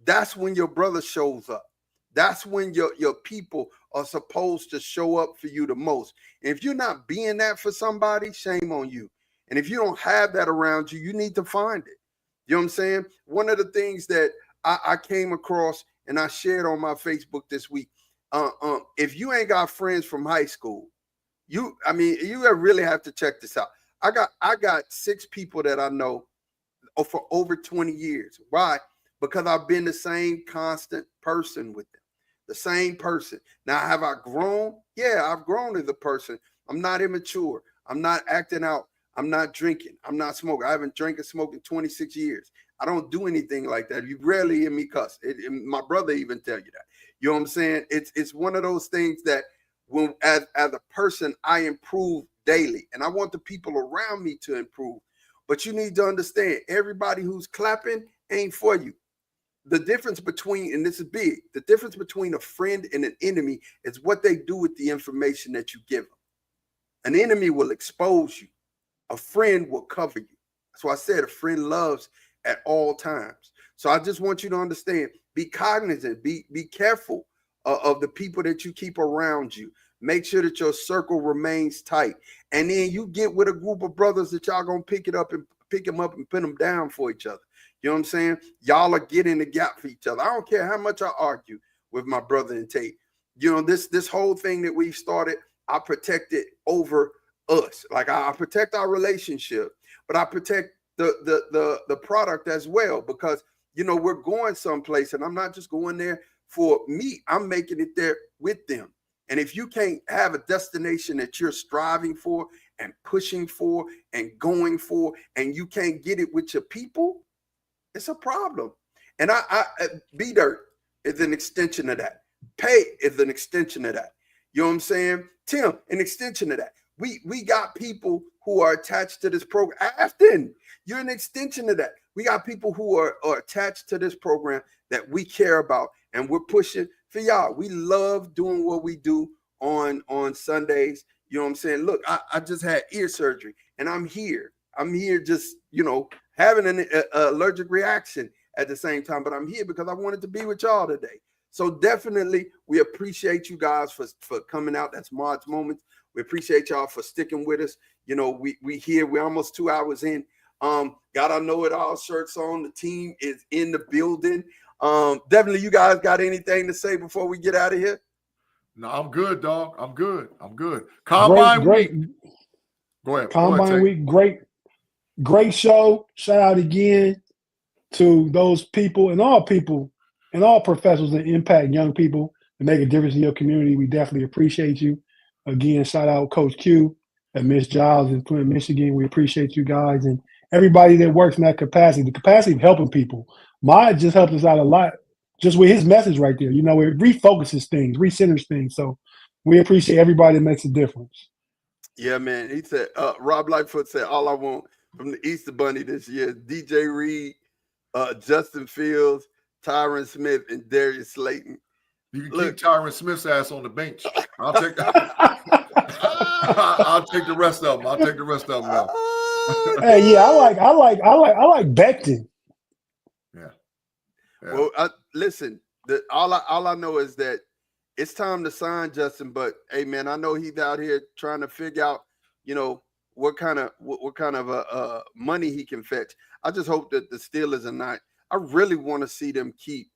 that's when your brother shows up. That's when your people are supposed to show up for you the most. And if you're not being that for somebody, shame on you. And if you don't have that around you, you need to find it. You know what I'm saying? One of the things that I came across and I shared on my Facebook this week, if you ain't got friends from high school, you really have to check this out. I got 6 people that I know for over 20 years. Why? Because I've been the same constant person with them. The same person. Now, have I grown? Yeah, I've grown as a person. I'm not immature. I'm not acting out. I'm not drinking. I'm not smoking. I haven't drank and smoked in 26 years. I don't do anything like that. You rarely hear me cuss. My brother even tell you that. You know what I'm saying? It's one of those things that when as a person, I improve daily. And I want the people around me to improve. But you need to understand, everybody who's clapping ain't for you. The difference between, and this is big, the difference between a friend and an enemy is what they do with the information that you give them. An enemy will expose you. A friend will cover you. That's why I said a friend loves at all times. So I just want you to understand, be cognizant, be careful of the people that you keep around you. Make sure that your circle remains tight. And then you get with a group of brothers that y'all gonna pick them up and put them down for each other. You know what I'm saying? Y'all are getting the gap for each other. I don't care how much I argue with my brother and Tate. You know, this whole thing that we've started, I protect it over us. Like I protect our relationship, but I protect the product as well, because you know we're going someplace, and I'm not just going there for me. I'm making it there with them. And if you can't have a destination that you're striving for and pushing for and going for, and you can't get it with your people, it's a problem. And B-Dirt is an extension of that. Pay is an extension of that. You know what I'm saying? Tim, an extension of that. We got people who are attached to this program. Afton, you're an extension of that. We got people who are attached to this program that we care about, and we're pushing for y'all. We love doing what we do on Sundays. You know what I'm saying? Look, I just had ear surgery, and I'm here. I'm here just, you know, having an allergic reaction at the same time, but I'm here because I wanted to be with y'all today. So definitely, we appreciate you guys for coming out. That's March Moments. We appreciate y'all for sticking with us. You know, we here. We're almost 2 hours in. Got our Know It All shirts on. The team is in the building. Definitely, you guys got anything to say before we get out of here? No, I'm good, dog. I'm good. Combine week. Go ahead. Combine week, great show. Shout out again to those people and all professionals that impact young people and make a difference in your community. We definitely appreciate you. Again, shout out Coach Q and Miss Giles in Flint, Michigan. We appreciate you guys and everybody that works in that capacity. The capacity of helping people. Maya just helped us out a lot just with his message right there. You know, it refocuses things, recenters things. So we appreciate everybody that makes a difference. Yeah, man. He said, Rob Lightfoot said, all I want from the Easter Bunny this year is DJ Reed, Justin Fields, Tyron Smith, and Darius Slayton. You can keep Tyron Smith's ass on the bench. I'll take I'll take the rest of them. Now. Hey, yeah, I like Becton. Yeah. Well, listen. All I know is that it's time to sign Justin. But hey, man, I know he's out here trying to figure out, you know, what kind of money he can fetch. I just hope that the Steelers are not. I really want to see them keep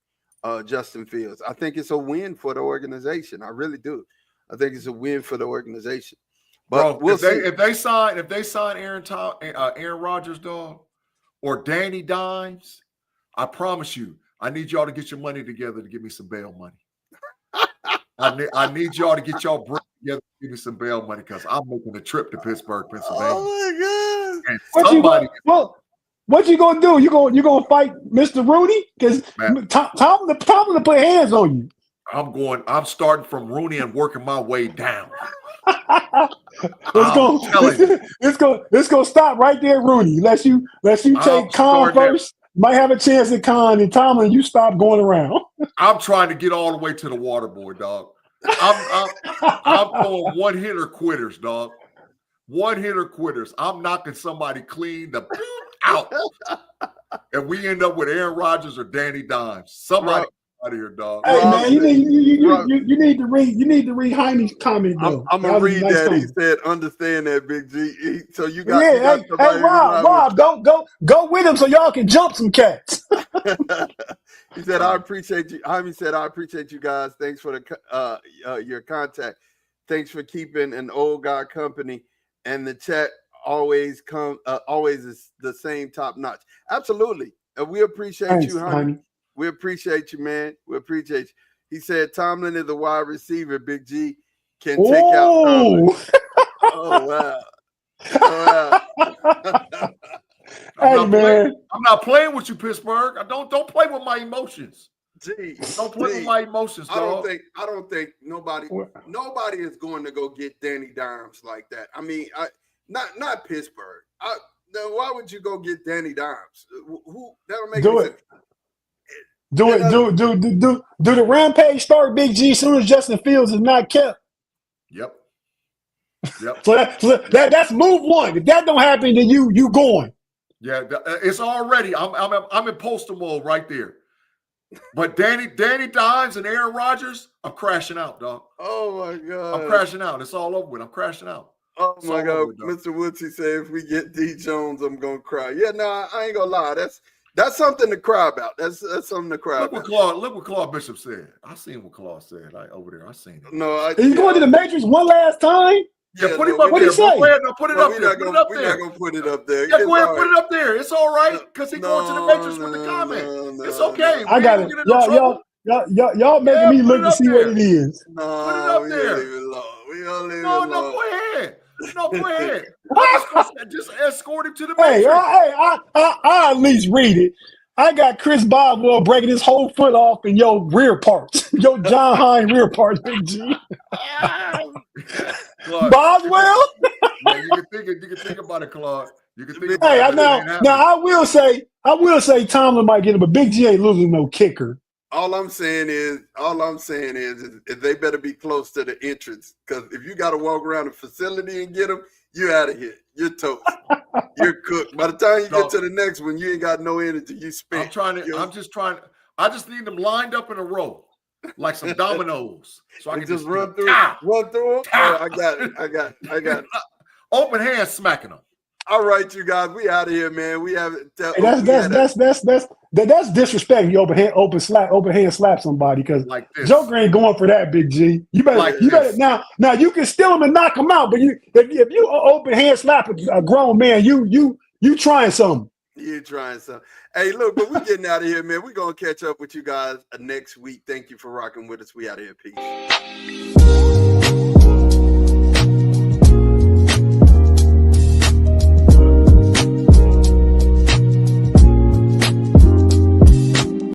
Justin Fields. I think it's a win for the organization. I really do. I think it's a win for the organization. But bro, if they sign Aaron Rodgers, dog, or Danny Dimes, I promise you, I need y'all to get your money together to give me some bail money. I need y'all to get y'all bread together to give me some bail money because I'm making a trip to Pittsburgh, Pennsylvania. Oh my God! And what you gonna do? You gonna fight Mr. Rooney? Because Tom to put hands on you. I'm starting from Rooney and working my way down. It's gonna stop right there, Rooney. Unless you take Khan first. Might have a chance at Khan and Tomlin. You stop going around. I'm trying to get all the way to the water boy, dog. I'm going one hitter quitters, dog. One hitter quitters. I'm knocking somebody clean the out. and we end up with Aaron Rodgers or Danny Dimes. Somebody out of here, dog. Hey man, you need to read Heine's comment though. I'm gonna read that. He said, "Understand that, Big G." So you got, hey Rob, go with him so y'all can jump some cats. He said, "I appreciate you." Jaime said, "I appreciate you guys. Thanks for the your contact. Thanks for keeping an old guy company, and the chat always is the same top notch." Absolutely, we appreciate you, Jaime. We appreciate you, man. We appreciate you. He said Tomlin is a wide receiver. Big G can take out Tomlin. Oh wow! I'm not playing with you, Pittsburgh. Don't play with my emotions. Don't play with my emotions, dog. I don't think nobody is going to go get Danny Dimes like that. I mean, not Pittsburgh. Why would you go get Danny Dimes? Who that'll make sense. Do the rampage start, Big G, as soon as Justin Fields is not kept? Yep. So that's move one. If that don't happen, then you going. Yeah, it's already. I'm in postal mode right there. But Danny Dimes and Aaron Rodgers, I'm crashing out, dog. Oh my God, I'm crashing out. It's all over with. I'm crashing out. Oh my God, Mr. Woodsy said if we get D Jones, I'm gonna cry. Yeah, no, I ain't gonna lie. That's something to cry about. That's something to cry about. Look what Claude Bishop said. I seen what Claude said over there. I seen it. No, he's going to the Matrix one last time. Yeah, put him up there. Put it up there. We're not gonna put it up there. Yeah, go ahead, put it up there. It's all right because he's going to the Matrix with the comment. It's okay. I got it. Y'all making me look to see what it is. No, put it up there. We don't leave it alone. No, go ahead. No, go ahead. Just escort him to the Matrix. Hey, I at least read it. I got Chris Boswell breaking his whole foot off in your rear parts. Your John Hine rear parts, Big G. Boswell? Yeah, you can think about it, Claude. You can think about it. Now I will say Tomlin might get him, but Big G ain't losing no kicker. All I'm saying is they better be close to the entrance, because if you got to walk around the facility and get them, you're out of here. You're toast. You're cooked. By the time you get to the next one, you ain't got no energy. You spent. I just need them lined up in a row, like some dominoes, so I can just run through them. Oh, I got it. Open hand smacking them. All right, you guys, we out of here, man. We have that's disrespect. You open hand slap somebody, because like Joker ain't going for that, Big G. You better now you can steal him and knock him out, but if you open hand slap a grown man, you trying something. You're trying something. Hey, look, but we're getting out of here, man. We're gonna catch up with you guys next week. Thank you for rocking with us. We out of here. Peace.